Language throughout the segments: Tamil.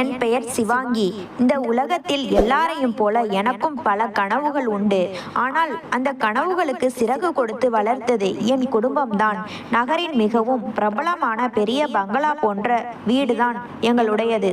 என் பெயர் சிவாங்கி. இந்த உலகத்தில் எல்லாரையும் போல எனக்கும் பல கனவுகள் உண்டு. ஆனால் அந்த கனவுகளுக்கு சிறகு கொடுத்து வளர்த்தது என் குடும்பம்தான். நகரின் மிகவும் பிரபலமான பெரிய பங்களா போன்ற வீடுதான் எங்களுடையது.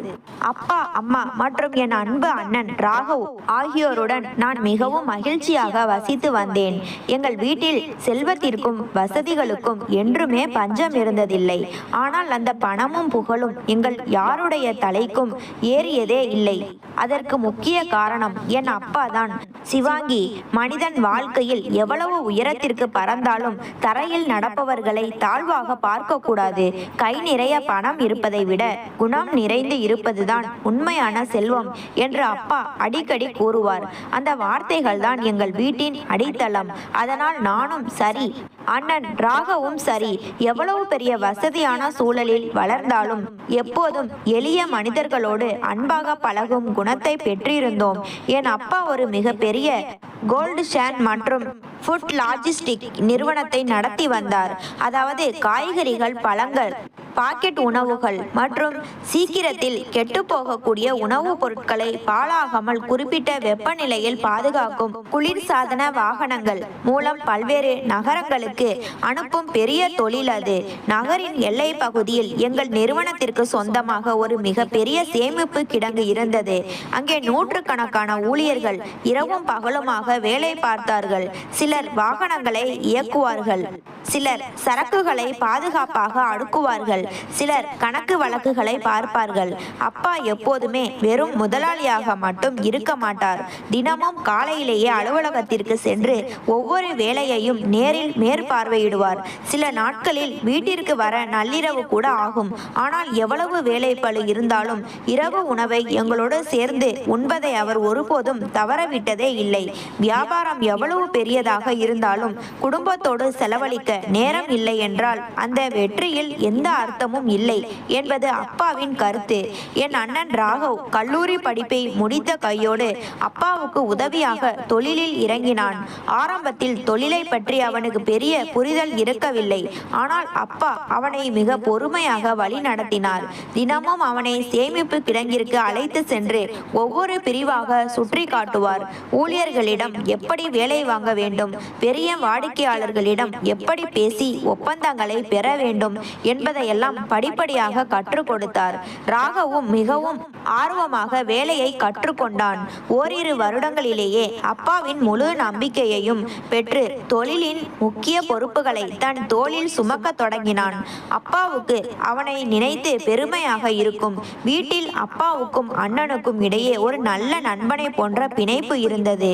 அப்பா, அம்மா மற்றும் என் அன்பு அண்ணன் ராகவ் ஆகியோருடன் நான் மிகவும் மகிழ்ச்சியாக வசித்து வந்தேன். எங்கள் வீட்டில் செல்வத்திற்கும் வசதிகளுக்கும் என்றுமே பஞ்சம் இருந்ததில்லை. ஆனால் அந்த பணமும் புகழும் எங்கள் யாருடைய தலைக்கும் ஏறியதே இல்லை. அதற்கு முக்கிய காரணம் என் அப்பா தான். சிவாங்கி, மனிதன் வாழ்க்கையில் எவ்வளவு உயரத்திற்கு பறந்தாலும் தரையில் நடப்பவர்களை தாழ்வாக பார்க்க கூடாது. கை நிறைய பணம் இருப்பதை விட குணம் நிறைந்து இருப்பதுதான் உண்மையான செல்வம் என்று அப்பா அடிக்கடி கூறுவார். அந்த வார்த்தைகள் தான் எங்கள் வீட்டின் அடித்தளம். அதனால் நானும் சரி, அண்ணன் ராகவும் சரி, எவ்வளவு பெரிய வசதியான சூழலில் வளர்ந்தாலும் எப்போதும் எளிய மனிதர்களோடு அன்பாக பழகும் குணத்தை பெற்றிருந்தோம். என் அப்பா ஒரு மிகப்பெரிய கோல்டு ஷேன் மற்றும் ஃபுட் லாஜிஸ்டிக் நிறுவனத்தை நடத்தி வந்தார். அதாவது காய்கறிகள், பழங்கள், பாக்கெட் உணவுகள் மற்றும் சீக்கிரத்தில் கெட்டுப்போகக்கூடிய உணவுப் பொருட்களை பாழாகாமல் குறிப்பிட்ட வெப்பநிலையில் பாதுகாக்கும் குளிர்சாதன வாகனங்கள் மூலம் பல்வேறு நகரங்களுக்கு அனுப்பும் பெரிய தொழில் அது. நகரின் எல்லை பகுதியில் எங்கள் நிறுவனத்திற்கு சொந்தமாக ஒரு மிகப்பெரிய சேமிப்பு கிடங்கு இருந்தது. அங்கே நூற்றுக்கணக்கான ஊழியர்கள் இரவும் பகலுமாக வேலை பார்த்தார்கள். சிலர் வாகனங்களை இயக்குவார்கள், சிலர் சரக்குகளை பாதுகாப்பாக அடுக்குவார்கள், சிலர் கணக்கு வழக்குகளை பார்ப்பார்கள். அப்பா எப்போதுமே வெறும் முதலாளியாக மட்டும் இருக்க மாட்டார். தினமும் காலையிலேயே அலுவலகத்திற்கு சென்று ஒவ்வொரு வேலையையும் நேரில் மேற்பார்வையிடுவார். சில நாட்களில் வீட்டிற்கு வர நள்ளிரவு கூட ஆகும். ஆனால் எவ்வளவு வேலைப்பளு இருந்தாலும் இரவு உணவை எங்களோடு சேர்ந்து உண்பதை அவர் ஒருபோதும் தவறவிட்டதே இல்லை. வியாபாரம் எவ்வளவு பெரியதாக இருந்தாலும் குடும்பத்தோடு செலவழிக்க நேரம் இல்லை என்றால் அந்த வெற்றியில் எந்த அர்த்தமும் இல்லை என்பது அப்பாவின் கருத்து. என் அண்ணன் ராகவ் கல்லூரி படிப்பை முடித்த கையோடு அப்பாவுக்கு உதவியாக தொழிலில் இறங்கினான். ஆரம்பத்தில் தொழிலை பற்றி அவனுக்கு பெரிய புரிதல் இருக்கவில்லை. ஆனால் அப்பா அவனை மிக பொறுமையாக வழி நடத்தினார். தினமும் அவனை சேமிப்பு கிடங்கிற்கு அழைத்து சென்று ஒவ்வொரு பிரிவாக சுற்றி காட்டுவார். ஊழியர்களிடம் எப்படி வேலை வாங்க வேண்டும், பெரிய வாடிக்கையாளர்களிடம் எப்படி பேசி ஒப்பந்தங்களை பெற வேண்டும் என்பதையெல்லாம் படிப்படியாக கற்றுக் கொடுத்தார். ராகவும் மிகவும் ஆர்வமாக வேலையை கற்றுக்கொண்டான். ஓரிரு வருடங்களிலேயே அப்பாவின் முழு நம்பிக்கையையும் பெற்று தொழிலின் முக்கிய பொறுப்புகளை தன் தோளில் சுமக்க தொடங்கினான். அப்பாவுக்கு அவனை நினைத்து பெருமையாக இருக்கும். வீட்டில் அப்பாவுக்கும் அண்ணனுக்கும் இடையே ஒரு நல்ல நண்பனை போன்ற பிணைப்பு இருந்தது.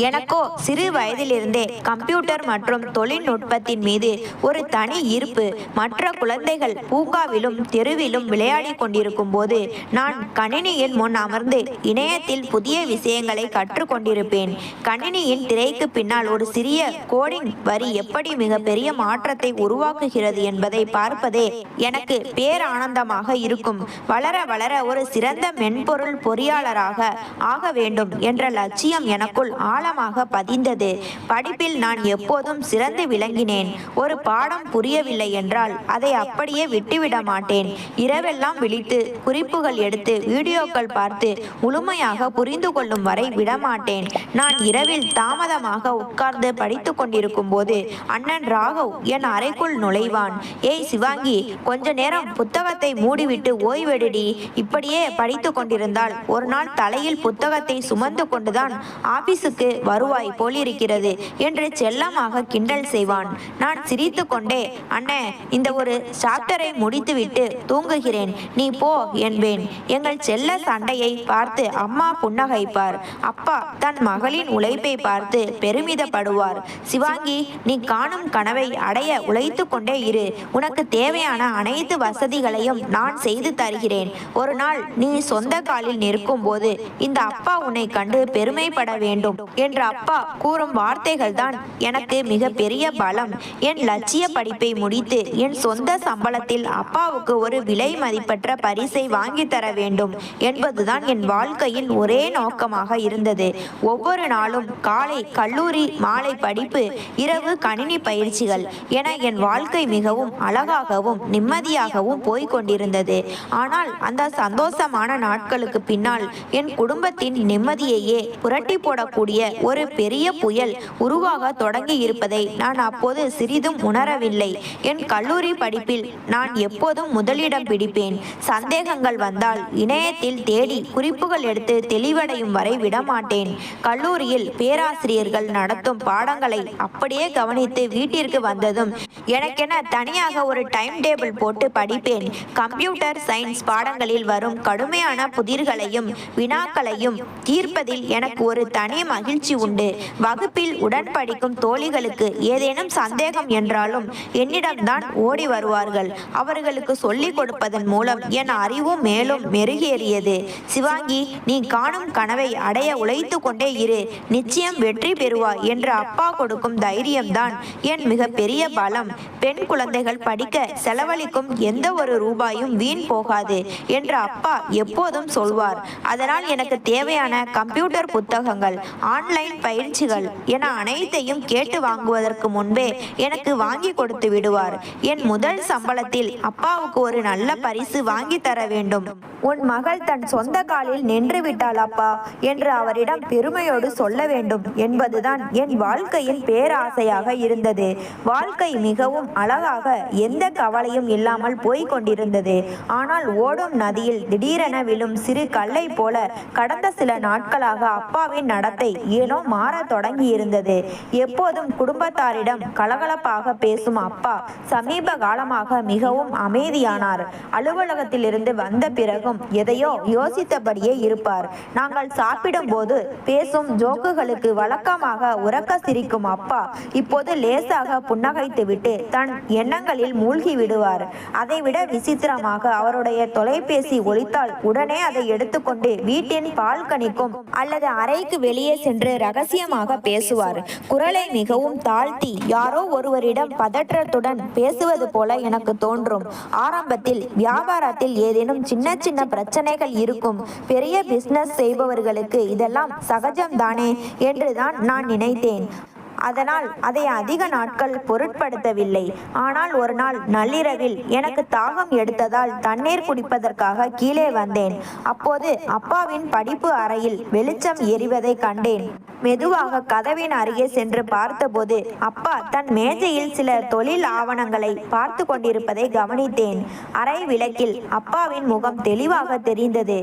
எனக்கோ சிறு வயதிலிருந்தே கம்ப்யூட்டர் மற்றும் தொழில்நுட்பத்தின் மீது ஒரு தனி ஈர்ப்பு. மற்ற குழந்தைகள் பூங்காவிலும் தெருவிலும் விளையாடி கொண்டிருக்கும் போது நான் கணினியின் முன் அமர்ந்து இணையத்தில் புதிய விஷயங்களை கற்றுக்கொண்டிருப்பேன். கணினியின் திரைக்கு பின்னால் ஒரு சிறிய கோடிங் வரி எப்படி மிகப்பெரிய மாற்றத்தை உருவாக்குகிறது என்பதை பார்ப்பதே எனக்கு பேரானந்தமாக இருக்கும். வளர வளர ஒரு சிறந்த மென்பொருள் பொறியாளராக ஆக வேண்டும் என்ற லட்சியம் எனக்குள் ஆழமாக பதிந்தது. படிப்பில் நான் எப்போதும் சிறந்து விளங்கினேன். ஒரு பாடம் புரியவில்லை என்றால் அதை அப்படியே விட்டுவிட மாட்டேன். இரவெல்லாம் விழித்து குறிப்புகள் எடுத்து வீடியோக்கள் பார்த்து முழுமையாக புரிந்து கொள்ளும் வரை விடமாட்டேன். நான் இரவில் தாமதமாக உட்கார்ந்து படித்து கொண்டிருக்கும் போது அண்ணன் ராகவ் என் அறைக்குள் நுழைவான். ஏய் சிவாங்கி, கொஞ்ச நேரம் புத்தகத்தை மூடிவிட்டு ஓய்வெடுடி. இப்படியே படித்து கொண்டிருந்தால் ஒரு நாள் தலையில் புத்தகத்தை சுமந்து கொண்டுதான் ஆபீஸுக்கு வருவாய் போலிருக்கிறது என்று செல்லமாக கிண்டல் செய்வான். நான் சிரித்து கொண்டே, அண்ணே, இந்த ஒரு சாப்டரை முடித்துவிட்டு தூங்குகிறேன், நீ போ என்பேன். எங்கள் செல்ல சண்டையை பார்த்து அம்மா புன்னகைப்பார். அப்பா தன் மகளின் உழைப்பை பார்த்து பெருமிதப்படுவார். சிவாங்கி, நீ காணும் கனவை அடைய உழைத்து கொண்டே இரு. உனக்கு தேவையான அனைத்து வசதிகளையும் நான் செய்து தருகிறேன். ஒரு நாள் நீ சொந்த காலில் நிற்கும் போது இந்த அப்பா உன்னை கண்டு பெருமைப்பட வேண்டும் என்று அப்பா கூறும் வார்த்தைகள் தான் எனக்கு மிக பெரிய பலம். என் லட்சிய படிப்பை முடித்து என் சொந்த சம்பளத்தில் குடும்பத்தில் அப்பாவுக்கு ஒரு விலை மதிப்பற்ற பரிசை வாங்கி தர வேண்டும் என்பதுதான் என் வாழ்க்கையின் ஒரே நோக்கமாக இருந்தது. ஒவ்வொரு நாளும் காலை கல்லூரி, மாலை படிப்பு, இரவு கணினி பயிற்சிகள் என என் வாழ்க்கை மிகவும் அழகாகவும் நிம்மதியாகவும் போய்க் கொண்டிருந்தது. ஆனால் அந்த சந்தோஷமான நாட்களுக்கு பின்னால் என் குடும்பத்தின் நிம்மதியையே புரட்டி போடக்கூடிய ஒரு பெரிய புயல் உருவாக தொடங்கி இருப்பதை நான் அப்போது சிறிதும் உணரவில்லை. என் கல்லூரி படிப்பில் நான் எப்போதும் முதலிடம் பிடிப்பேன். சந்தேகங்கள் வந்தால் இணையத்தில் தேடி குறிப்புகள் எடுத்து தெளிவடையும் வரை விடமாட்டேன். கல்லூரியில் பேராசிரியர்கள் நடத்தும் பாடங்களை அப்படியே கவனித்து வீட்டிற்கு வந்ததும் எனக்கென தனியாக ஒரு டைம் டேபிள் போட்டு படிப்பேன். கம்ப்யூட்டர் சயின்ஸ் பாடங்களில் வரும் கடுமையான புதிர்களையும் வினாக்களையும் தீர்ப்பதில் எனக்கு ஒரு தனி மகிழ்ச்சி உண்டு. வகுப்பில் உடன் படிக்கும் தோழிகளுக்கு ஏதேனும் சந்தேகம் என்றாலும் என்னிடம்தான் ஓடி வருவார்கள். அவர்களுக்கு சொல்லிக் கொடுப்பதன் மூலம் என் அறிவும் மேலும் மெருகேறியது. சிவாங்கி, நீ காணும் கனவை அடைய உழைத்து கொண்டே இரு, நிச்சயம் வெற்றி பெறுவாய் என்று அப்பா கொடுக்கும் தைரியம்தான் என் மிக பெரிய பலம். பெண் குழந்தைகள் படிக்க செலவழிக்கும் எந்த ஒரு ரூபாயும் வீண் போகாது என்று அப்பா எப்போதும் சொல்வார். அதனால் எனக்கு தேவையான கம்ப்யூட்டர் புத்தகங்கள், ஆன்லைன் பயிற்சிகள் என அனைத்தையும் கேட்டு வாங்குவதற்கு முன்பே எனக்கு வாங்கி கொடுத்து விடுவார். என் முதல் சம்பளத்தில் அப்பாவுக்கு ஒரு நல்ல பரிசு வாங்கி தர வேண்டும். உன் மகள் தன் சொந்த காலில் நின்று விட்டாள் அப்பா என்று அவரிடம் பெருமையோடு சொல்ல வேண்டும் என்பதுதான் என் வாழ்க்கையின் பேராசையாக இருந்தது. வாழ்க்கை மிகவும் அழகாக எந்த கவலையும் இல்லாமல் போய்க் கொண்டிருந்தது. ஆனால் ஓடும் நதியில் திடீரென விழும் சிறு கல்லை போல கடந்த சில நாட்களாக அப்பாவின் நடத்தை ஏனோ மாற தொடங்கி இருந்தது. எப்போதும் குடும்பத்தாரிடம் கலகலப்பாக பேசும் அப்பா சமீப காலமாக மிகவும் அமைதியானார். அலுவலகத்திலிருந்து வந்த பிறகும் எதையோ யோசித்தபடியே இருப்பார். நாங்கள் சாப்பிடும் போது பேசும் ஜோக்குகளுக்கு வழக்கமாக உறக்க சிரிக்கும் அப்பா இப்போது லேசாக புன்னகைத்துவிட்டு தன் எண்ணங்களில் மூழ்கி விடுவார். அதைவிட விசித்திரமாக அவருடைய தொலைபேசி ஒலித்தால் உடனே அதை எடுத்துக்கொண்டு வீட்டின் பால்கனிக்கும் அல்லது அறைக்கு வெளியே சென்று ரகசியமாக பேசுவார். குரலை மிகவும் தாழ்த்தி யாரோ ஒருவரிடம் பதற்றத்துடன் பேசுவது போல எனக்கு தோன்றும். ஆரம்பத்தில் வியாபாரத்தில் ஏதேனும் சின்ன சின்ன பிரச்சனைகள் இருக்கும். பெரிய பிசினஸ் செய்பவர்களுக்கு இதெல்லாம் சகஜம்தானே என்றுதான் நான் நினைத்தேன். அதனால் அதை அதிக நாட்கள் பொருட்படுத்தவில்லை. ஆனால் ஒரு நாள் நள்ளிரவில் எனக்கு தாகம் எடுத்ததால் தண்ணீர் குடிப்பதற்காக கீழே வந்தேன். அப்போது அப்பாவின் படிப்பு அறையில் வெளிச்சம் எரிவதை கண்டேன். மெதுவாக கதவின் அருகே சென்று பார்த்தபோது அப்பா தன் மேஜையில் சில தொழில் ஆவணங்களை பார்த்து கொண்டிருப்பதை கவனித்தேன். அறை விளக்கில் அப்பாவின் முகம் தெளிவாக தெரிந்தது.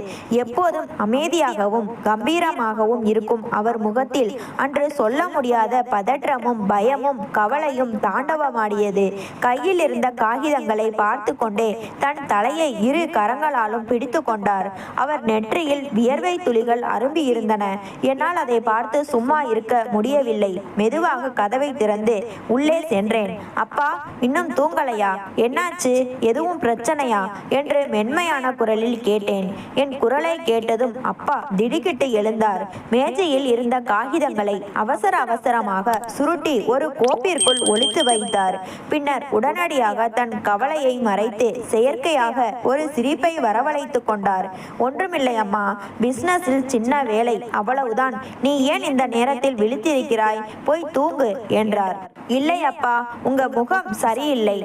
எப்போதும் அமைதியாகவும் கம்பீரமாகவும் இருக்கும் அவர் முகத்தில் அன்று சொல்ல முடியாத பதற்றமும் பயமும் கவலையும் தாண்டவமாடியது. கையில் இருந்த காகிதங்களை பார்த்து கொண்டே தன் தலையை இரு கரங்களாலும் பிடித்து கொண்டார். அவர் நெற்றியில் வியர்வை துளிகள் அரும்பி இருந்தன. என்னால் அதை பார்த்து சும்மா இருக்க முடியவில்லை. மெதுவாக கதவை திறந்து உள்ளே சென்றேன். அப்பா, இன்னும் தூங்கலையா? என்னாச்சு? எதுவும் பிரச்சனையா என்று மென்மையான குரலில் கேட்டேன். என் குரலை கேட்டதும் அப்பா திடுக்கிட்டு எழுந்தார். மேஜையில் இருந்த காகிதங்களை அவசர அவசரமாக சுருட்டி ஒரு கோப்பிற்குள் ஒளித்து வைத்தார். பின்னர் உடனடியாக தன் கவலையை மறைத்து செயற்கையாக ஒரு சிரிப்பை வரவழைத்து கொண்டார். ஒன்றுமில்லை அம்மா, பிசினஸில் சின்ன வேலை, அவ்வளவுதான். நீ ஏன் இந்த நேரத்தில் விழித்திருக்கிறாய்? போய் தூங்கு என்றார். இல்லை அப்பா, உங்க முகம் சரியில்லை.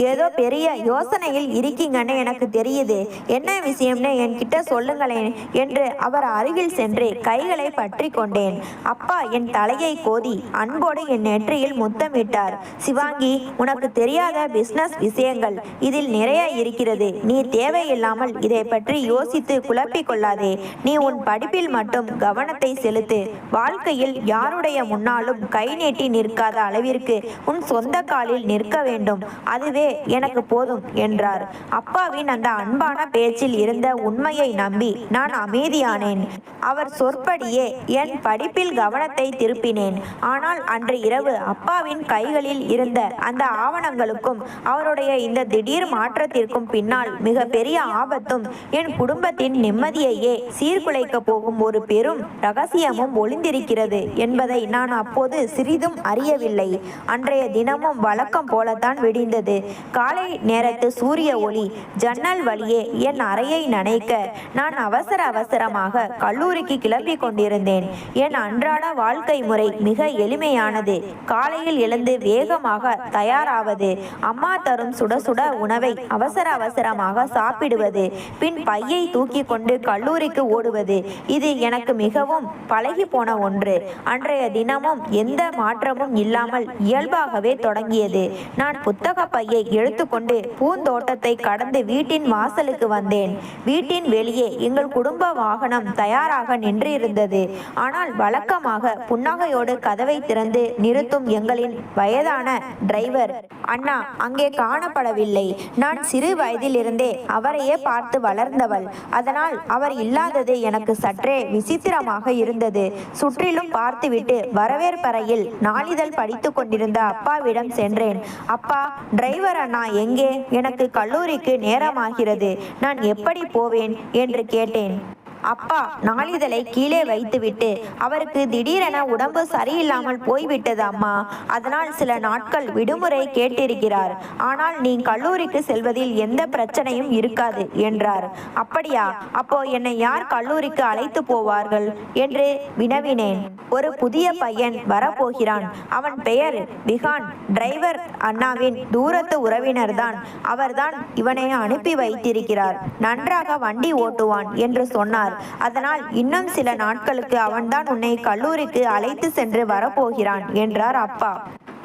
ஏதோ பெரிய யோசனையில் இருக்கீங்கன்னு எனக்கு தெரியுது. என்ன விஷயம்னு என்கிட்ட சொல்லுங்களேன் என்று அவர் அருகில் சென்று கைகளை பற்றி கொண்டேன். அப்பா என் தலையை கோதி அன்போடு என் நெற்றியில் முத்தமிட்டார். சிவாங்கி, உனக்கு தெரியாத பிசினஸ் விஷயங்கள் இதில் நிறைய இருக்கிறது. நீ தேவையில்லாமல் இதை பற்றி யோசித்து குழப்பிக் கொள்ளாதே. நீ உன் படிப்பில் மட்டும் கவனத்தை செலுத்து. வாழ்க்கையில் யாருடைய முன்னாலும் கை நீட்டி நிற்காத அளவிற்கு உன் சொந்த காலில் நிற்க வேண்டும். அதுவே எனக்கு போதும் என்றார். அப்பாவின் அந்த அன்பான பேச்சில் இருந்த உண்மையை நம்பி நான் அமைதியானேன். அவர் சொற்படியே என் படிப்பில் கவனத்தை திருப்பினேன். ஆனால் அன்று இரவு அப்பாவின் கைகளில் இருந்த அந்த ஆவணங்களுக்கும் அவருடைய இந்த திடீர் மாற்றத்திற்கும் பின்னால் மிக பெரிய ஆபத்தும் என் குடும்பத்தின் நிம்மதியையே சீர்குலைக்க போகும் ஒரு பெரும் ரகசியமும் ஒளிந்திருக்கிறது என்பதை நான் அப்போது சிறிதும் அறியவில்லை. அன்றைய தினமும் வழக்கம் போலத்தான் விடிந்தது. காலை நேரத்து சூரிய ஒளி ஜன்னல் வழியே என் அறையை நனைக்க நான் அவசர அவசரமாக கல்லூரிக்கு கிளம்பி கொண்டிருந்தேன். என் அன்றாட வாழ்க்கை முறை மிக எளிமையானது. காலையில் எழுந்து வேகமாக தயாராவது, அம்மா தரும் சுட சுட உணவை அவசர அவசரமாக சாப்பிடுவது, பின் பையை தூக்கி கொண்டு கல்லூரிக்கு ஓடுவது. இது எனக்கு மிகவும் பழகி போன ஒன்று. அன்றைய தினமும் எந்த மாற்றமும் இல்லாமல் இயல்பாகவே தொடங்கியது. நான் புத்தக பையை எடுத்துக்கொண்டு பூந்தோட்டத்தை கடந்து வீட்டின் வாசலுக்கு வந்தேன். வீட்டின் வெளியே எங்கள் குடும்ப வாகனம் தயாராக நின்றிருந்தது. ஆனால் வழக்கமாக புன்னகையோடு கதவை திறந்து நிறுத்தும் எங்களின் வயதான டிரைவர் அண்ணா அங்கே காணப்படவில்லை. நான் சிறு வயதிலிருந்தே அவரையே பார்த்து வளர்ந்தவள். அதனால் அவர் இல்லாதது எனக்கு சற்றே விசித்திரமாக இருந்தது. சுற்றிலும் பார்த்துவிட்டு வரவேற்பறையில் நாளிதழ் படித்து கொண்டிருந்த அப்பாவிடம் சென்றேன். அப்பா, டிரைவர் அண்ணா எங்கே? எனக்கு கல்லூரிக்கு நேரமாகிறது, நான் எப்படி போவேன் என்று கேட்டேன். அப்பா நாளிதழை கீழே வைத்துவிட்டு, அவருக்கு திடீரென உடம்பு சரியில்லாமல் போய்விட்டது அம்மா, அதனால் சில நாட்கள் விடுமுறை கேட்டிருக்கிறார். ஆனால் நீ கல்லூரிக்கு செல்வதில் எந்த பிரச்சனையும் இருக்காது என்றார். அப்படியா? அப்போ என்னை யார் கல்லூரிக்கு அழைத்து போவார்கள் என்று வினவினேன். ஒரு புதிய பையன் வரப்போகிறான். அவன் பெயர் விகான். டிரைவர் அண்ணாவின் தூரத்து உறவினர்தான். அவர்தான் இவனை அனுப்பி வைத்திருக்கிறார். நன்றாக வண்டி ஓட்டுவான் என்று சொன்னார். அதனால் இன்னும் சில நாட்களுக்கு அவன்தான் உன்னை கல்லூரிக்கு அழைத்து சென்று வரப்போகிறான் என்றார் அப்பா.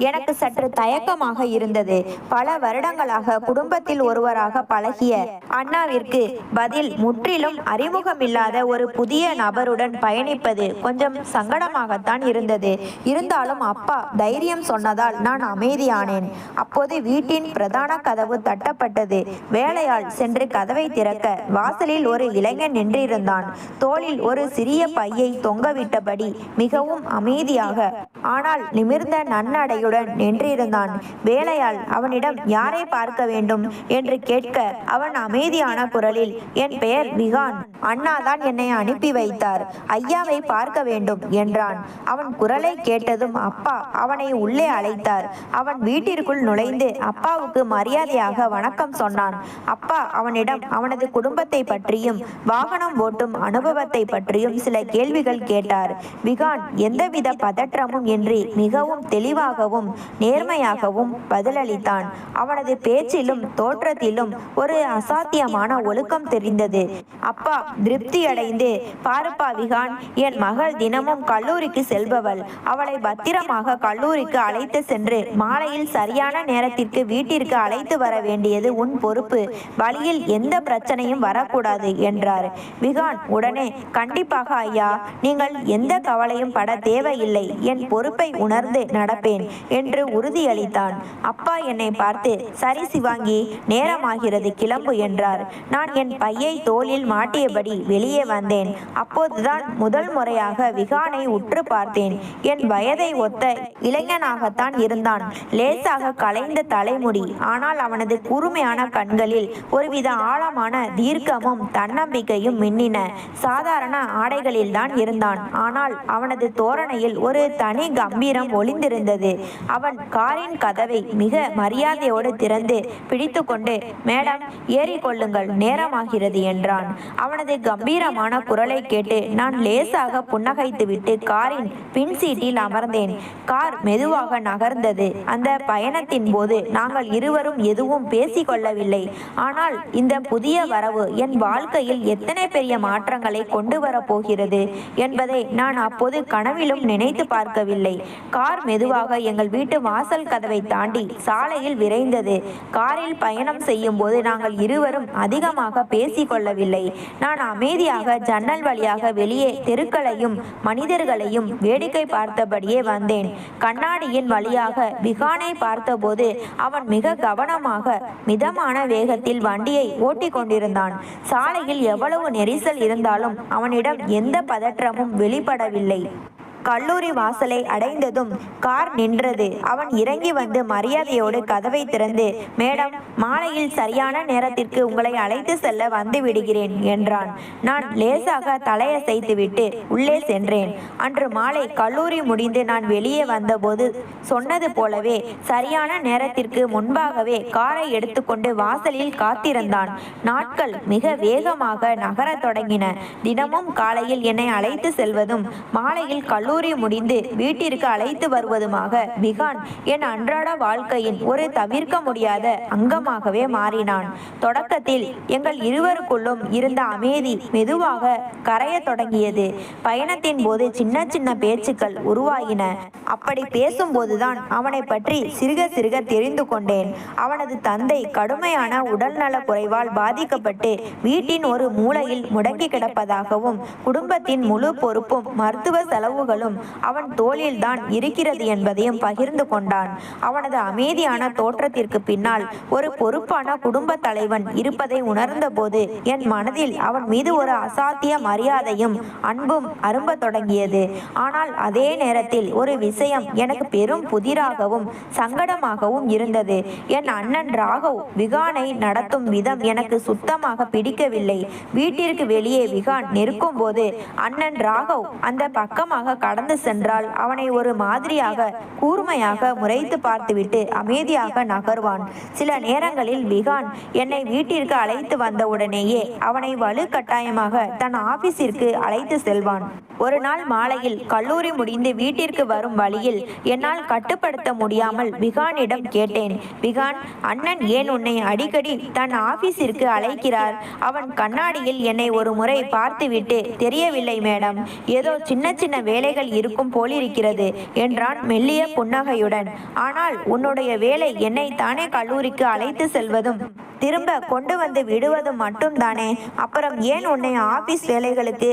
எனக்கு சற்று தயக்கமாக இருந்தது. பல வருடங்களாக குடும்பத்தில் ஒருவராக பழகிய அண்ணாவிற்கு பதில் முற்றிலும் அறிமுகமில்லாத ஒரு புதிய நபருடன் பயணிப்பது கொஞ்சம் சங்கடமாகத்தான் இருந்தது. இருந்தாலும் அப்பா தைரியம் சொன்னதால் நான் அமைதியானேன். அப்போது வீட்டின் பிரதான கதவு தட்டப்பட்டது. வேலையாள் சென்று கதவை திறக்க வாசலில் ஒரு இளைஞன் நின்றிருந்தான். தோளில் ஒரு சிறிய பையை தொங்கவிட்டபடி மிகவும் அமைதியாக ஆனால் நிமிர்ந்த நன்னடை நின்றிருந்தான். வேலையாள் அவனிடம் யாரை பார்க்க வேண்டும் என்று கேட்க அவன் அமைதியான குரலில், என் பெயர் விகான், அண்ணாதான் என்னை அனுப்பி வைத்தார், ஐயாவை பார்க்க வேண்டும் என்றான். அவன் குரலை கேட்டதும் அப்பா அவனை உள்ளே அழைத்தார். அவன் வீட்டிற்குள் நுழைந்து அப்பாவுக்கு மரியாதையாக வணக்கம் சொன்னான். அப்பா அவனிடம் அவனது குடும்பத்தை பற்றியும் வாகனம் ஓட்டும் அனுபவத்தை பற்றியும் சில கேள்விகள் கேட்டார். விகான் எந்தவித பதற்றமும் இன்றி மிகவும் தெளிவாகவும் நேர்மையாகவும் பதிலளித்தான். அவனது பேச்சிலும் தோற்றத்திலும் ஒரு அசாத்தியமான ஒழுக்கம் தெரிந்தது. அப்பா திருப்தியடைந்து, பாருப்பா விகான், என் மகள் தினமும் கல்லூரிக்கு செல்பவள். அவளை பத்திரமாக கல்லூரிக்கு அழைத்து சென்று மாலையில் சரியான நேரத்திற்கு வீட்டிற்கு அழைத்து வர வேண்டியது உன் பொறுப்பு. வழியில் எந்த பிரச்சனையும் வரக்கூடாது என்றார். விகான் உடனே, கண்டிப்பாக ஐயா, நீங்கள் எந்த கவலையும் பட தேவையில்லை, என் பொறுப்பை உணர்ந்து நடப்பேன் என்று உறுதியளித்தான். அப்பா என்னை பார்த்து, சரி சிவாங்கி, நேரமாகிறது, கிளம்பு என்றார். நான் என் பையை தோளில் மாட்டியபடி வெளியே வந்தேன். அப்போதுதான் முதல் முறையாக விகானை உற்று பார்த்தேன். என் வயதை ஒத்த இளைஞனாகத்தான் இருந்தான். லேசாக கலைந்த தலைமுடி. ஆனால் அவனது கூர்மையான கண்களில் ஒருவித ஆழமான தீர்க்கமும் தன்னம்பிக்கையும் மின்னின. சாதாரண ஆடைகளில்தான் இருந்தான். ஆனால் அவனது தோரணையில் ஒரு தனி கம்பீரம் ஒளிந்திருந்தது. அவன் காரின் கதவை மிக மரியாதையோடு திறந்து பிடித்து கொண்டு, மேடம் ஏறிக்கொள்ளுங்கள், நேரமாகிறது என்றான். அவனது கம்பீரமான குரலை கேட்டு நான் லேசாக புன்னகைத்துவிட்டு காரின் பின் சீட்டில் அமர்ந்தேன். கார் மெதுவாக நகர்ந்தது. அந்த பயணத்தின் போது நாங்கள் இருவரும் எதுவும் பேசிக்கொள்ளவில்லை. ஆனால் இந்த புதிய வரவு என் வாழ்க்கையில் எத்தனை பெரிய மாற்றங்களை கொண்டு வரப்போகிறது என்பதை நான் அப்போது கனவிலும் நினைத்து பார்க்கவில்லை. கார் மெதுவாக எங்கள் வீட்டு வாசல் கதவை தாண்டி சாலையில் விரைந்தது. காரில் பயணம் செய்யும் போது நாங்கள் இருவரும் அதிகமாக பேசிக்கொள்ளவில்லை. நான் அமைதியாக ஜன்னல் வழியாக வெளியே தெருக்களையும் மனிதர்களையும் வேடிக்கை பார்த்தபடியே வந்தேன். கண்ணாடியின் வழியாக விகானை பார்த்தபோது அவன் மிக கவனமாக மிதமான வேகத்தில் வண்டியை ஓட்டிக் கொண்டிருந்தான். சாலையில் எவ்வளவு நெரிசல் இருந்தாலும் அவனிடம் எந்த பதற்றமும் வெளிப்படவில்லை. கல்லூரி வாசலை அடைந்ததும் கார் நின்றது. அவன் இறங்கி வந்து மரியாதையோடு கதவை திறந்து, மேடம், மாலையில் சரியான நேரத்திற்கு உங்களை அழைத்து செல்ல வந்து விடுகிறேன் என்றான். நான் லேசாக தலையசைத்துவிட்டு உள்ளே சென்றேன். அன்று மாலை கல்லூரி முடிந்து நான் வெளியே வந்தபோது சொன்னது போலவே சரியான நேரத்திற்கு முன்பாகவே காரை எடுத்துக்கொண்டு வாசலில் காத்திருந்தான். நாட்கள் மிக வேகமாக நகரத் தொடங்கின. தினமும் காலையில் என்னை அழைத்து செல்வதும் மாலையில் கல்லூரி முடிந்து வீட்டிற்கு அழைத்து வருவதுமாக விகான் என் அன்றாட வாழ்க்கையின் ஒரு தவிர்க்க முடியாத அங்கமாகவே மாறினான். தொடக்கத்தில் எங்கள் இருவருக்குள்ளும் இருந்த அமைதி மெதுவாக கரையத் தொடங்கியது. பயணத்தின் போது சின்ன சின்ன பேச்சுக்கள் உருவாயின. அப்படி பேசும்போதுதான் அவனை பற்றி சிறுக சிறுக தெரிந்து கொண்டேன். அவனது தந்தை கடுமையான உடல்நல குறைவால் பாதிக்கப்பட்டு வீட்டின் ஒரு மூலையில் முடங்கி கிடப்பதாகவும், குடும்பத்தின் முழு பொறுப்பும் மருத்துவ செலவுகளும் அவன் தோளில்தான் இருக்கிறது என்பதையும் பகிர்ந்து கொண்டான். அவனது அமைதியான தோற்றத்திற்கு பின்னால் ஒரு பொறுப்பான குடும்ப தலைவன் இருப்பதை உணர்ந்தபோது என் மனதில் அவன் மீது ஒரு அசாத்திய மரியாதையும் அன்பும் அரும்பத் தொடங்கியது. ஆனால் அதே நேரத்தில் ஒரு விஷயம் எனக்கு பெரும் புதிராகவும் சங்கடமாகவும் இருந்தது. என் அண்ணன் ராகவ் விகானை நடத்தும் விதம் எனக்கு சுத்தமாக பிடிக்கவில்லை. வீட்டிற்கு வெளியே விகான் நிற்கும் போது அண்ணன் ராகவ் அந்த பக்கமாக கடந்து சென்றால் அவனை ஒரு மாதிரியாக கூர்மையாக முறைத்து பார்த்துவிட்டு அமைதியாக நகர்வான். சில நேரங்களில் விகான் என்னை வீட்டிற்கு அழைத்து வந்தவுடனேயே அவனை வலுக்கட்டாயமாக தன் ஆபீஸிற்கு அழைத்து செல்வான். ஒரு நாள் மாலையில் கல்லூரி முடிந்து வீட்டிற்கு வரும் வழியில் என்னால் கட்டுப்படுத்த முடியாமல் விகானிடம் கேட்டேன், விகான், அண்ணன் ஏன் உன்னை அடிக்கடி தன் ஆபீஸிற்கு அழைக்கிறார்? அவன் கண்ணாடியில் என்னை ஒரு முறை பார்த்துவிட்டு, தெரியவில்லை மேடம், ஏதோ சின்ன சின்ன வேலைகள் இருக்கும் போலிருக்கிறது என்றான் மெல்லிய புன்னகையுடன். ஆனால் உன்னுடைய வேலை என்னை தானே கல்லூரிக்கு அழைத்து செல்வதும் திரும்ப கொண்டு வந்து விடுவதும் மட்டும்தானே? அப்புறம் ஏன் உன்னை ஆபீஸ் வேலைகளுக்கு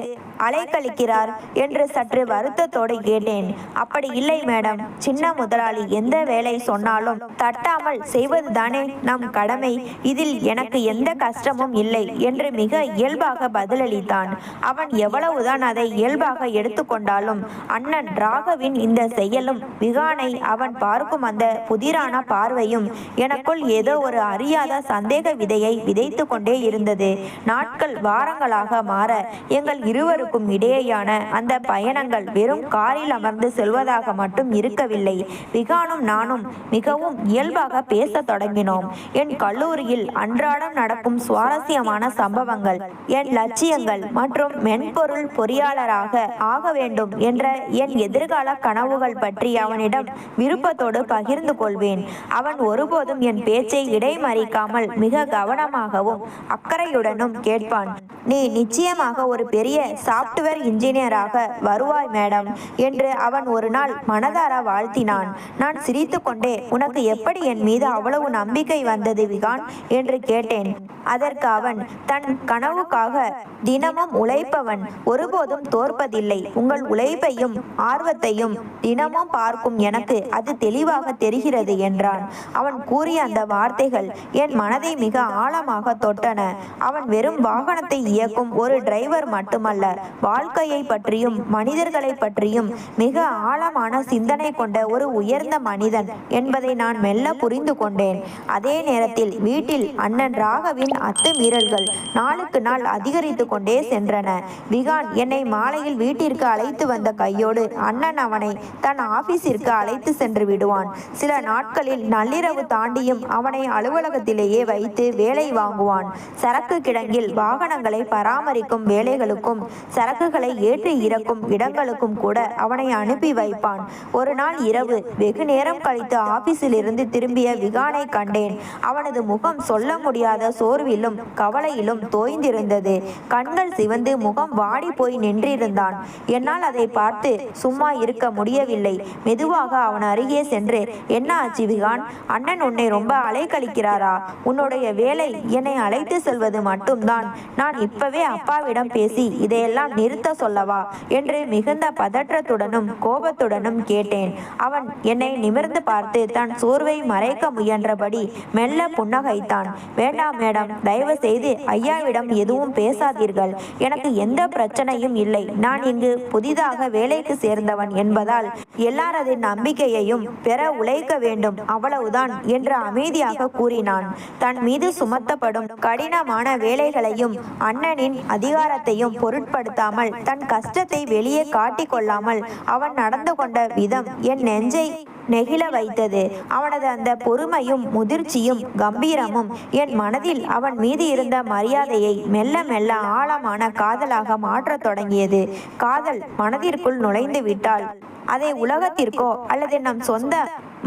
அலைக்கழிக்கிறார் என்று சற்று வருத்தத்தோடு கேட்டேன். அப்படி இல்லை மேடம், சின்ன முதலாளி எந்த வேலை சொன்னாலும் தட்டாமல் செய்வதுதானே நம் கடமை. இதில் எனக்கு எந்த கஷ்டமும் இல்லை என்று மிக இயல்பாக பதிலளித்தான். அவன் எவ்வளவுதான் அதை இயல்பாக எடுத்துக்கொண்டாலும் அண்ணன் ராகவின் இந்த செயலும் விகானை அவன் பார்க்கும் அந்த புதிரான பார்வையும் எனக்குள் ஏதோ ஒரு அறியாத சந்தேக விதையை விதைத்து கொண்டே இருந்தது. நாட்கள் வாரங்களாக மாற எங்கள் இருவருக்கும் இடையேயான அந்த பயணங்கள் வெறும் காரில் அமர்ந்து செல்வதாக மட்டும் இருக்கவில்லை. விகானும் நானும் மிகவும் இயல்பாக பேச தொடங்கினோம். என் கல்லூரியில் அன்றாடம் நடக்கும் சுவாரஸ்யமான சம்பவங்கள், என் லட்சியங்கள் மற்றும் மென்பொருள் பொறியாளராக ஆக வேண்டும் என்ற என் எதிர்கால கனவுகள் பற்றி அவனிடம் விருப்பத்தோடு பகிர்ந்து கொள்வேன். அவன் ஒருபோதும் என் பேச்சை இடைமறிக்காமல் மிக கவனமாகவும் அக்கறையுடனும் கேட்பான். நீ நிச்சயமாக ஒரு பெரிய சாப்ட்வேர் இன்ஜினியராக வருவாய் மேடம் என்று அவன் ஒரு நாள் மனதார வாழ்த்தினான். நான் சிரித்து கொண்டே, உனக்கு எப்படி என் மீது அவ்வளவு நம்பிக்கை வந்தது விகான் என்று கேட்டேன். அதற்கு அவன், தன் கனவுக்காக தினமும் உழைப்பவன் ஒருபோதும் தோற்பதில்லை. உங்கள் உழைப்பையும் ஆர்வத்தையும் தினமும் பார்க்கும் எனக்கு அது தெளிவாக தெரிகிறது என்றான். அவன் கூறிய அந்த வார்த்தைகள் என் மனதை மிக ஆழமாக தொட்டன. அவன் வெறும் வாகனத்தை இயக்கும் ஒரு டிரைவர் மட்டுமல்ல, வாழ்க்கையை பற்றியும் மனிதர்களை பற்றியும் மிக ஆழமான சிந்தனை கொண்ட ஒரு உயர்ந்த மனிதன் என்பதை நான் மெல்ல புரிந்து கொண்டேன். அதே நேரத்தில் வீட்டில் அண்ணன் ராகவின் அத்துமீறல்கள் நாளுக்கு நாள் அதிகரித்து கொண்டே சென்றன. விகான் என்னை மாலையில் வீட்டிற்கு அழைத்து வந்த கையோடு அண்ணன் அவனை தன் ஆபீஸிற்கு அழைத்து சென்று விடுவான். சில நாட்களில் நள்ளிரவு தாண்டியும் அவனை அலுவலகத்திலேயே வைத்து வேலை வாங்குவான். சரக்கு கிடங்கில் வாகனங்களை பராமரிக்கும் வேலைகளுக்கும் சரக்குகளை ஏற்றி இறக்கும் இடங்களுக்கும் கூட அவனை அனுப்பி வைப்பான். ஒரு நாள் இரவு வெகு நேரம் கழித்து ஆபீஸில் இருந்து திரும்பிய விகானை கண்டேன். அவனது முகம் சொல்ல முடியாத சோர்விலும் கவலையிலும் தோய்ந்திருந்தது. கண்கள் சிவந்து முகம் வாடி போய் நின்றிருந்தான். என்னால் அதை பார்த்து சும்மா இருக்க முடியவில்லை. மெதுவாக அவன் அருகே சென்று, என்ன ஆச்சு விகான்? அண்ணன் உன்னை ரொம்ப அலைக்கழிக்கிறாரா? உன்னுடைய வேலை என்னை அழைத்து செல்வது மட்டும்தான். நான் இப்பவே அப்பாவிடம் பேசி இதையெல்லாம் இதையெல்லாம் நிறுத்த சொல்லவா என்று மிகுந்த பதற்றத்துடனும் கோபத்துடனும் கேட்டேன். அவன் என்னை நிமிர்ந்து பார்த்து தன் சோர்வை மறைக்க முயன்றபடி மெல்ல புன்னகைத்தான். வேண்டாம் மேடம், தயவு செய்து ஐயாவிடம் எதுவும் பேசாதீர்கள். எனக்கு எந்த பிரச்சனையும் இல்லை. நான் இங்கு புதிதாக வேலைக்கு சேர்ந்தவன் என்பதால் எல்லாரது நம்பிக்கையையும் பெற உழைக்க வேண்டும், அவ்வளவுதான் என்று அமைதியாக கூறினான். தன் மீது சுமத்தப்படும் கடினமான வேலைகளையும் அண்ணனின் அதிகாரத்தையும் பொருட்படுத்தாமல் தன் கஷ்டத்தை வெளியே காட்டிக்கொள்ளாமல் அவன் நடந்து கொண்ட விதம் என் நெஞ்சை நெகிழ வைத்தது. அவனது அந்த பொறுமையும் முதிர்ச்சியும் கம்பீரமும் என் மனதில் அவன் மீது இருந்த மரியாதையை மெல்ல மெல்ல ஆழமான காதலாக மாற்றத் தொடங்கியது. காதல் மனதிற்குள் நுழைந்து விட்டால் அதை உலகத்திற்கோ அல்லது நம் சொந்த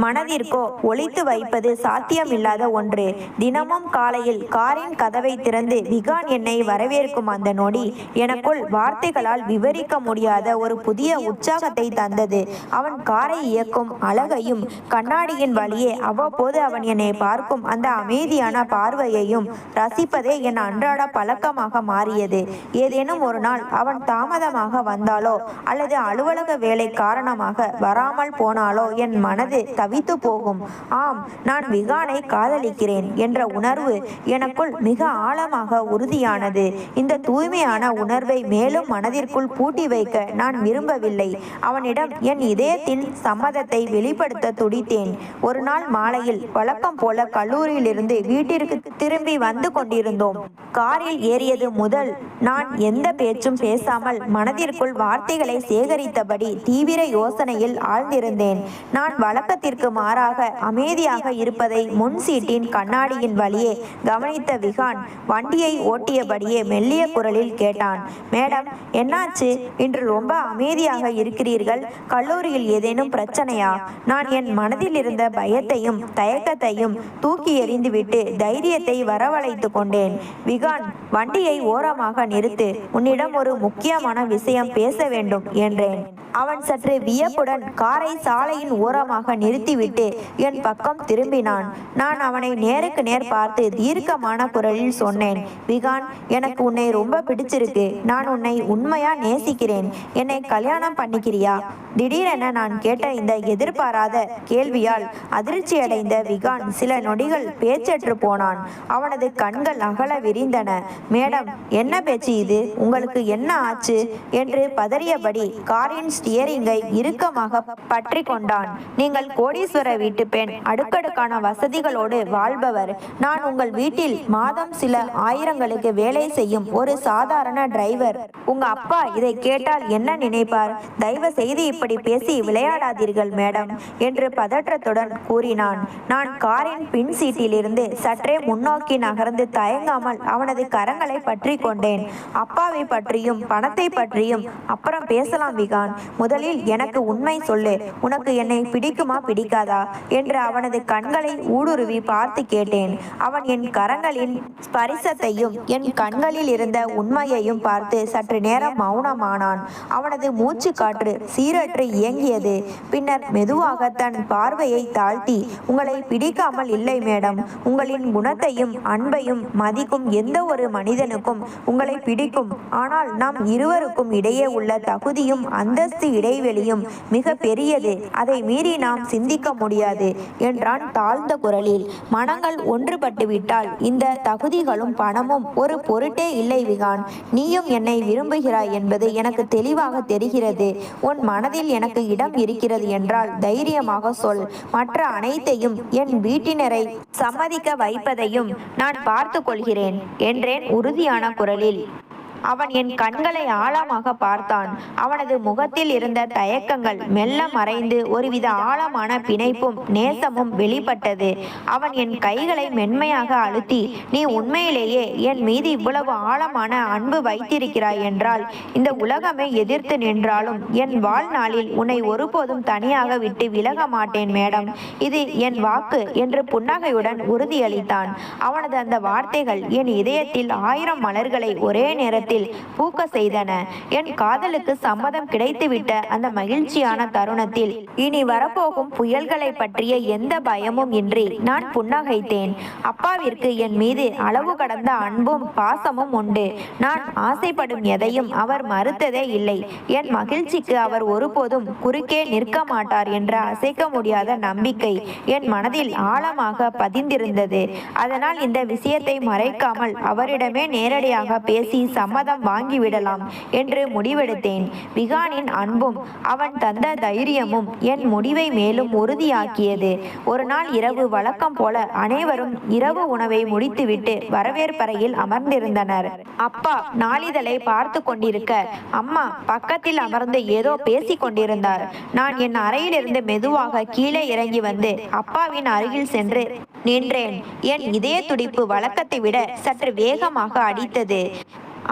மனதிற்கோ ஒளித்து வைப்பது சாத்தியமில்லாத ஒன்று. தினமும் காலையில் காரின் கதவை திறந்து விகான் என்னை வரவேற்கும் அந்த நொடி எனக்குள் வார்த்தைகளால் விவரிக்க முடியாத ஒரு புதிய உற்சாகத்தை தந்தது. அவன் காரை இயக்கும் அழகையும் கண்ணாடியின் வழியே அவ்வப்போது அவன் என்னை பார்க்கும் அந்த அமைதியான பார்வையையும் ரசிப்பதே என் அன்றாட பழக்கமாக மாறியது. ஏதேனும் ஒரு நாள் அவன் தாமதமாக வந்தாலோ அல்லது அலுவலக வேலை காரணமாக வராமல் போனாலோ என் மனது தவித்து போகும். ஆம், நான் விகானை காதலிக்கிறேன் என்ற உணர்வு எனக்குள் மிக ஆழமாக உறுதியானது. இந்த தூய்மையான உணர்வை மேலும் மனதிற்குள் பூட்டி வைக்க நான் விரும்பவில்லை. அவனிடம் என் இதயத்தின் சம்மதத்தை வெளிப்படுத்த துடித்தேன். ஒரு நாள் மாலையில் வழக்கம் போல கல்லூரியிலிருந்து வீட்டிற்கு திரும்பி வந்து கொண்டிருந்தோம். காரில் ஏறியது முதல் நான் எந்த பேச்சும் பேசாமல் மனதிற்குள் வார்த்தைகளை சேகரித்தபடி தீவிர யோசனையில் ஆழ்ந்திருந்தேன். நான் வழக்கத்திற்கு மாறாக அமைதியாக இருப்பதை முன் சீட்டின் கண்ணாடியின் வழியே கவனித்த விகான் வண்டியை ஓட்டியபடியே மெல்லிய குரலில் கேட்டான். மேடம், என்னாச்சு? இன்று ரொம்ப அமைதியாக இருக்கிறீர்கள். கல்லூரியில் ஏதேனும் பிரச்சனையா? நான் என் மனதில் இருந்த பயத்தையும் தயக்கத்தையும் தூக்கி எறிந்துவிட்டு தைரியத்தை வரவழைத்து கொண்டேன். விகான், வண்டியை ஓரமாக நிறுத்து, உன்னிடம் ஒரு முக்கியமான விஷயம் பேச வேண்டும் என்றேன். அவன் சற்று வியப்புடன் காரை சாலையின் ஓரமாக நிறுத்திவிட்டு என் பக்கம் திரும்பினான். நான் அவனை நேருக்கு நேர் பார்த்து தீர்க்கமான குரலில் சொன்னேன். விகான், எனக்கு உன்னை ரொம்ப பிடிச்சிருக்கு. நான் உன்னை உண்மையா நேசிக்கிறேன். என்னை கல்யாணம் பண்ணிக்கிறியா? திடீரென நான் கேட்ட இந்த எதிர்பாராத கேள்வியால் அதிர்ச்சியடைந்த விகான் சில நொடிகள் பேச்சற்று போனான். அவனது கண்கள் அகல விரிந்தன. மேடம், என்ன பேச்சு இது? உங்களுக்கு என்ன ஆச்சு என்று பதறியபடி காரின் ஸ்டியரிங்கை இறுக்கமாக பற்றி கொண்டான். நீங்கள் கோடீஸ்வர வீட்டு பெண், அடுக்கடுக்கான வசதிகளோடு வாழ்பவர். நான் உங்கள் வீட்டில் மாதம் சில ஆயிரங்களுக்கு வேலை செய்யும் ஒரு சாதாரண டிரைவர். உங்க அப்பா இதை கேட்டால் என்ன நினைப்பார்? தயவு செய்து இப்படி பேசி விளையாடாதீர்கள் மேடம் என்று பதற்றத்துடன் கூறினான். நான் காரின் பின் சீட்டிலிருந்து சற்றே முன்னோக்கி நகர்ந்து தயங்காமல் அவனது கரங்களை பற்றி கொண்டேன். அப்பாவை பற்றியும் பணத்தை பற்றியும் அப்புறம் பேசலாம் விகான். முதலில் எனக்கு உண்மை சொல்லு. உனக்கு என்னை பிடிக்குமா பிடிக்காதா என்று அவனது கண்களை ஊடுருவி பார்த்து கேட்டேன். அவன் என் கரங்களின் ஸ்பரிசத்தையும் என் கண்களில் இருந்த உண்மையையும் பார்த்து சற்று நேரம் மௌனமானான். அவனது மூச்சு காற்று சீரற்று இயங்கியது. பின்னர் மெதுவாக தன் பார்வையை தாழ்த்தி, உங்களை பிடிக்காமல் இல்லை மேடம். உங்களின் குணத்தையும் அன்பையும் மதிக்கும் எந்த ஒரு மனிதனுக்கும் உங்களை பிடிக்கும். ஆனால் நாம் இருவருக்கும் இடையே உள்ள தகுதியும் அந்தஸ்து இடைவெளியும் மிக பெரியது. அதை மீறி நாம் சிந்திக்க முடியாது என்றான் தாழ்ந்த குரலில். மனங்கள் ஒன்றுபட்டுவிட்டால் இந்த தகுதிகளும் பணமும் ஒரு பொருட்டே இல்லை விகான். நீயும் என்னை விரும்புகிறாய் என்பது எனக்கு தெளிவாக தெரிகிறது. உன் மனதில் எனக்கு இடம் இருக்கிறது என்றால் தைரியமாக சொல். மற்ற அனைத்தையும் என் வீட்டினரை சம்மதிக்க வைப்பதையும் நான் பார்த்து கொள்கிறேன் என்றேன் உறுதியான குரலில். அவன் என் கண்களை ஆழமாக பார்த்தான். அவனது முகத்தில் இருந்த தயக்கங்கள் மெல்ல மறைந்து ஒருவித ஆழமான பிணைப்பும் நேசமும் வெளிப்பட்டது. அவன் என் கைகளை மென்மையாக அழுத்தி, நீ உண்மையிலேயே என் மீது இவ்வளவு ஆழமான அன்பு வைத்திருக்கிறாய் என்றால் இந்த உலகமே எதிர்த்து நின்றாலும் என் வாழ்நாளில் உன்னை ஒருபோதும் தனியாக விட்டு விலக மாட்டேன் மேடம். இது என் வாக்கு என்று புன்னகையுடன் உறுதியளித்தான். அவனது அந்த வார்த்தைகள் என் இதயத்தில் 1000 மலர்களை ஒரே நேரத்தில் காட்டில் பூக்க செய்தன. என் காதலுக்கு சம்மதம் கிடைத்துவிட்ட அந்த மகிழ்ச்சியான தருணத்தில் இனி வரப்போகும் புயல்களை பற்றிய எந்த பயமும் இன்றி நான் புன்னகைத்தேன். அப்பாவிற்கு என் மீது அளவு கடந்த அன்பும் பாசமும் உண்டு. நான் ஆசைப்படும் எதையும் அவர் மறுத்ததே இல்லை. என் மகிழ்ச்சிக்கு அவர் ஒருபோதும் குறுக்கே நிற்க மாட்டார் என்ற அசைக்க முடியாத நம்பிக்கை என் மனதில் ஆழமாக பதிந்திருந்தது. அதனால் இந்த விஷயத்தை மறைக்காமல் அவரிடமே நேரடியாக பேசி சம்மதம் வாங்கிவிடலாம் என்று முடிவெடுத்தேன். விகானின் அன்பும் அவன் தந்த தைரியமும் என் முடிவை மேலும் உறுதியாக்கியது. ஒரு நாள் இரவு வழக்கம் போல அனைவரும் இரவு உணவை முடித்துவிட்டு வரவேற்பறையில் அமர்ந்திருந்தனர். அப்பா நாளிதழை பார்த்து கொண்டிருக்க அம்மா பக்கத்தில் அமர்ந்து ஏதோ பேசிக் கொண்டிருந்தார். நான் என் அறையிலிருந்து மெதுவாக கீழே இறங்கி வந்து அப்பாவின் அருகில் சென்று நின்றேன். என் இதய துடிப்பு வழக்கத்தை விட சற்று வேகமாக அடித்தது.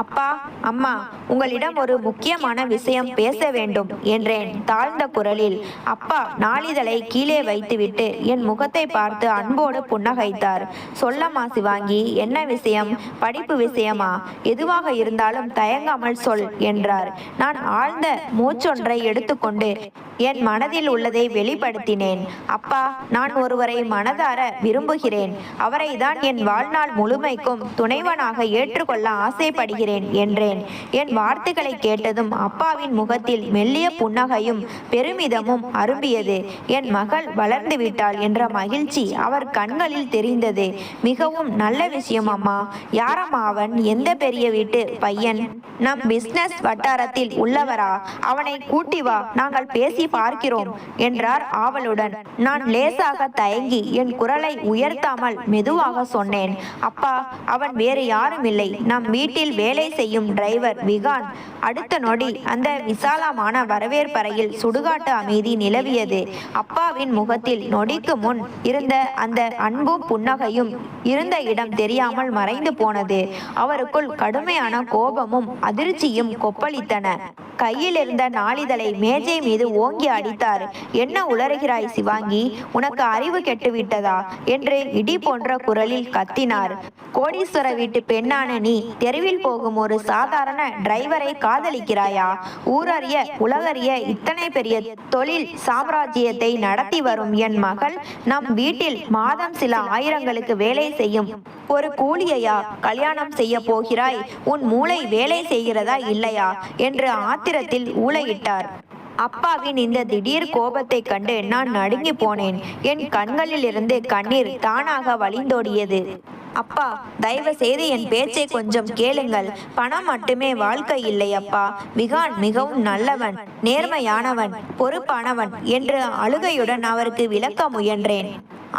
அப்பா, அம்மா, உங்களிடம் ஒரு முக்கியமான விஷயம் பேச வேண்டும் என்றேன் தாழ்ந்த குரலில். அப்பா நாளிதழை கீழே வைத்துவிட்டு என் முகத்தை பார்த்து அன்போடு புன்னகைத்தார். சொல்லம்மா சிவாங்கி, என்ன விஷயம்? படிப்பு விஷயமா? எதுவாக இருந்தாலும் தயங்காமல் சொல் என்றார். நான் ஆழ்ந்த மூச்சொன்றை எடுத்துக்கொண்டு என் மனதில் உள்ளதை வெளிப்படுத்தினேன். அப்பா, நான் ஒருவரை மனதார விரும்புகிறேன். அவரை தான் என் வாழ்நாள் முழுமைக்கும் துணைவனாக ஏற்றுக்கொள்ள ஆசைப்படுகிறேன் என்றேன். என் வார்த்தைகளை கேட்டதும் அப்பாவின் முகத்தில் மெல்லிய புன்னகையும் பெருமிதமும் அரும்பியது. என் மகள் வளர்ந்து விட்டாள் என்ற மகிழ்ச்சி அவர் கண்களில் தெரிந்தது. மிகவும் நல்ல விஷயம் அம்மா. யாரம்மா அவன்? எந்த பெரிய வீட்டு பையன்? நம் பிசினஸ் வட்டாரத்தில் உள்ளவரா? அவனை கூட்டி வா, நாங்கள் பேசி பார்க்கிறோம் என்றார் ஆவலுடன். நான் லேசாக தயங்கி என் குரலை உயர்த்தாமல் மெதுவாக சொன்னேன். அப்பா, அவன் வேறு யாரும் இல்லை, நம் வீட்டில் வேலை செய்யும் டிரைவர் விகான். அடுத்த நொடி அந்த விசாலமான வரவேற்பறையில் சுடுகாட்டு அமைதி நிலவியது. அப்பாவின் முகத்தில் நொடிக்கு முன் இருந்த அந்த அன்பும் புன்னகையும் இருந்த இடம் தெரியாமல் மறைந்து போனது. அவருக்குள் கடுமையான கோபமும் அதிர்ச்சியும் கொப்பளித்தன. கையில் இருந்த நாளிதழை மேஜை மீது ஓங்கி அடித்தார். என்ன உளறுகிறாய் சிவாங்கி? உனக்கு அறிவு கெட்டுவிட்டதா என்று இடி போன்ற குரலில் கத்தினார். கோடீஸ்வர வீட்டு பெண்ணான நீ தெருவில் போகும் ஒரு சாதாரண டிரைவரை காதலிக்கிறாயா? ஊரறிய உலகறிய இத்தனை பெரிய தொழில் சாம்ராஜ்யத்தை நடத்தி வரும் என் மகள் நம் வீட்டில் மாதம் சில ஆயிரங்களுக்கு வேலை செய்யும் ஒரு கூலியையா கல்யாணம் செய்ய போகிறாய்? உன் மூளை வேலை செய்கிறதா இல்லையா என்று ஆத்திரத்தில் ஊளையிட்டார். அப்பாவின் இந்த திடீர் கோபத்தை கண்டு நான் நடுங்கி போனேன். என் கண்களில் இருந்து கண்ணீர் தானாக வழிந்தோடியது. அப்பா, தயவு செய்து என் பேச்சை கொஞ்சம் கேளுங்கள். பணம் மட்டுமே வாழ்க்கை இல்லை அப்பா. விகான் மிகவும் நல்லவன், நேர்மையானவன், பொறுப்பானவன் என்று அழுகையுடன் அவருக்கு விளக்க முயன்றேன்.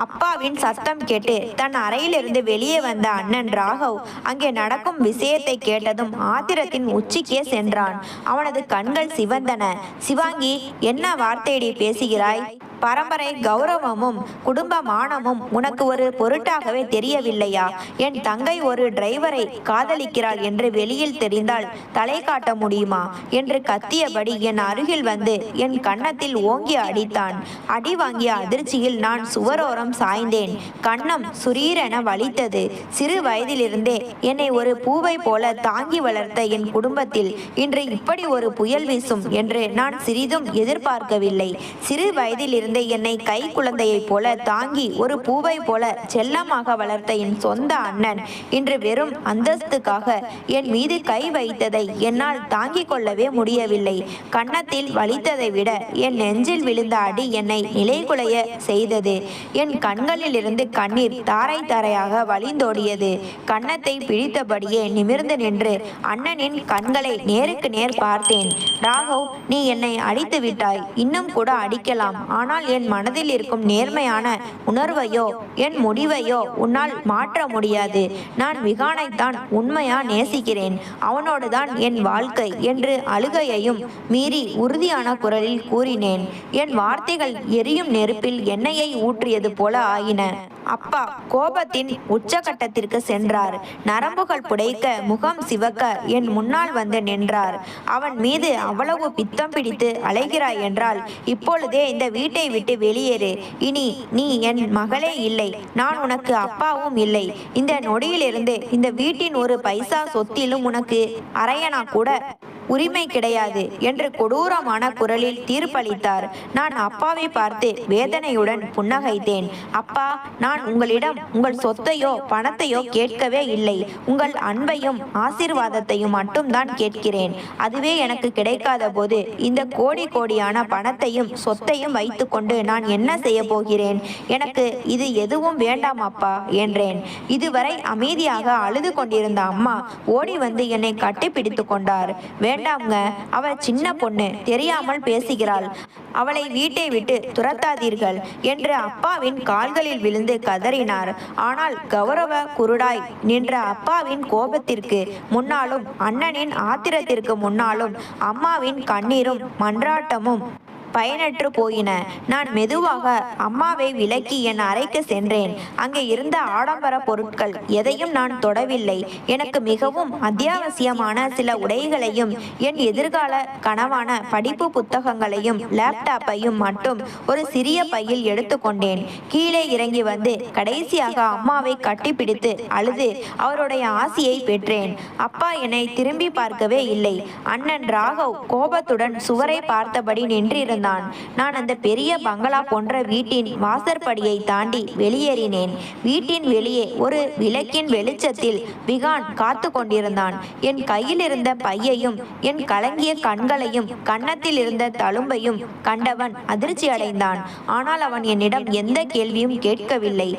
அப்பாவின் சத்தம் கேட்டு தன் அறையிலிருந்து வெளியே வந்த அண்ணன் ராகவ் அங்கே நடக்கும் விஷயத்தை கேட்டதும் ஆத்திரத்தின் உச்சிக்கே சென்றான். அவனது கண்கள் சிவந்தன. சிவாங்கி, என்ன வார்த்தையடி பேசுகிறாய்? பரம்பரை கௌரவமும் குடும்ப மானமும் உனக்கு ஒரு பொருட்டாகவே தெரியவில்லையா? என் தங்கை ஒரு டிரைவரை காதலிக்கிறாள் என்று வெளியில் தெரிந்தால் தலை காட்ட முடியுமா என்று கத்தியபடி என் அருகில் வந்து என் கன்னத்தில் ஓங்கி அடித்தான். அடி வாங்கிய அதிர்ச்சியில் நான் சுவரோரம் சாய்ந்தேன். கன்னம் சுரீரென வலித்தது. சிறு வயதிலிருந்தே என்னை ஒரு பூவை போல தாங்கி வளர்த்த என் குடும்பத்தில் இன்று இப்படி ஒரு புயல் வீசும் என்று நான் சிறிதும் எதிர்பார்க்கவில்லை. சிறு வயதில் இருந்த என்னை கை குழந்தையைப் போல தாங்கி ஒரு பூவை போல செல்லமாக வளர்த்த என் சொந்த அண்ணன் இன்று வெறும் அந்தஸ்துக்காக என் மீது கை வைத்ததை என்னால் தாங்கிக் கொள்ளவே முடியவில்லை. கன்னத்தில் வலித்ததை விட என் நெஞ்சில் விழுந்த அடி என்னை நிலைகுலைய செய்தது. என் கண்களில் இருந்து கண்ணீர் தாரை தாரையாக வழிந்தோடியது. கன்னத்தை பிடித்தபடியே நிமிர்ந்து நின்று அண்ணனின் கண்களை நேருக்கு நேர் பார்த்தேன். ராகவ், நீ என்னை அடித்து விட்டாய். இன்னும் கூட அடிக்கலாம். ஆனால் என் மனதில் இருக்கும் நேர்மையான உணர்வையோ என் முடிவையோ உன்னால் மாற்ற முடியாது. நான் விகானைத்தான் உண்மையா நேசிக்கிறேன். அவனோடு தான் என் வாழ்க்கை என்று அழுகையையும் மீறி உறுதியான குரலில் கூறினேன். என் வார்த்தைகள் எரியும் நெருப்பில் எண்ணெயை ஊற்றியது போல போல ஆயின. அப்பா கோபத்தின் உச்சகட்டத்திற்கு சென்றார். நரம்புகள் புடைக்க, முகம் சிவக்க என் முன்னால் வந்து நின்றார். அவன் மீது அவ்வளவு பித்தம் பிடித்து அலைகிறாய் என்றால் இப்பொழுதே இந்த வீட்டை விட்டு வெளியேறு. இனி நீ என் மகளே இல்லை, நான் உனக்கு அப்பாவும் இல்லை. இந்த நொடியிலிருந்து இந்த வீட்டின் ஒரு பைசா சொத்திலும் உனக்கு அரையனா கூட உரிமை கிடையாது என்று கொடூரமான குரலில் தீர்ப்பளித்தார். நான் அப்பாவை பார்த்து வேதனையுடன் புன்னகைத்தேன். அப்பா, நான் உங்களிடம் உங்கள் சொத்தையோ பணத்தையோ கேட்கவே இல்லை. உங்கள் அன்பையும் ஆசீர்வாதத்தையும் மட்டும்தான் கேட்கிறேன். அதுவே எனக்கு கிடைக்காத போது இந்த கோடி கோடியான பணத்தையும் சொத்தையும் வைத்துக்கொண்டு நான் என்ன செய்ய போகிறேன்? எனக்கு இது எதுவும் வேண்டாம் அப்பா என்றேன். இதுவரை அமைதியாக அழுது கொண்டிருந்த அம்மா ஓடி வந்து என்னை கட்டிப்பிடித்து கொண்டார். வேண்டாம்ங்க, அவள் சின்ன பொண்ணு, தெரியாமல் பேசுகிறாள். அவளை வீட்டை விட்டு துரத்தாதீர்கள் என்று அப்பாவின் கால்களில் விழுந்து கதறினார். ஆனால் கௌரவ குருடாய் நின்ற அப்பாவின் கோபத்திற்கு முன்னாலும் அண்ணனின் ஆத்திரத்திற்கு முன்னாலும் அம்மாவின் கண்ணீரும் மன்றாட்டமும் பயனற்று போயின. நான் மெதுவாக அம்மாவை விலக்கி என் அறைக்கு சென்றேன். அங்கே இருந்த ஆடம்பர பொருட்கள் எதையும் நான் தொடவில்லை. எனக்கு மிகவும் அத்தியாவசியமான சில உடைகளையும் என் எதிர்கால கனவான படிப்பு புத்தகங்களையும் லேப்டாப்பையும் மட்டும் ஒரு சிறிய பையில் எடுத்துக்கொண்டேன். கீழே இறங்கி வந்து கடைசியாக அம்மாவை கட்டிப்பிடித்து அழுது அவருடைய ஆசியை பெற்றேன். அப்பா என்னை திரும்பி பார்க்கவே இல்லை. அண்ணன் ராகவ் கோபத்துடன் சுவரை பார்த்தபடி நின்றிருந்தான். நான் அந்த பெரிய பங்களா போன்ற வீட்டின் வாசற்படியை தாண்டி வெளியேறினேன். வீட்டின் வெளியே ஒரு விளக்கின் வெளிச்சத்தில் விகான் காத்து கொண்டிருந்தான். என் கையில் இருந்த பையையும் என் கலங்கிய கண்களையும் கன்னத்தில் இருந்த தழும்பையும் கண்டவன் அதிர்ச்சி அடைந்தான். ஆனால் அவன் என்னிடம் எந்த கேள்வியும் கேட்கவில்லை.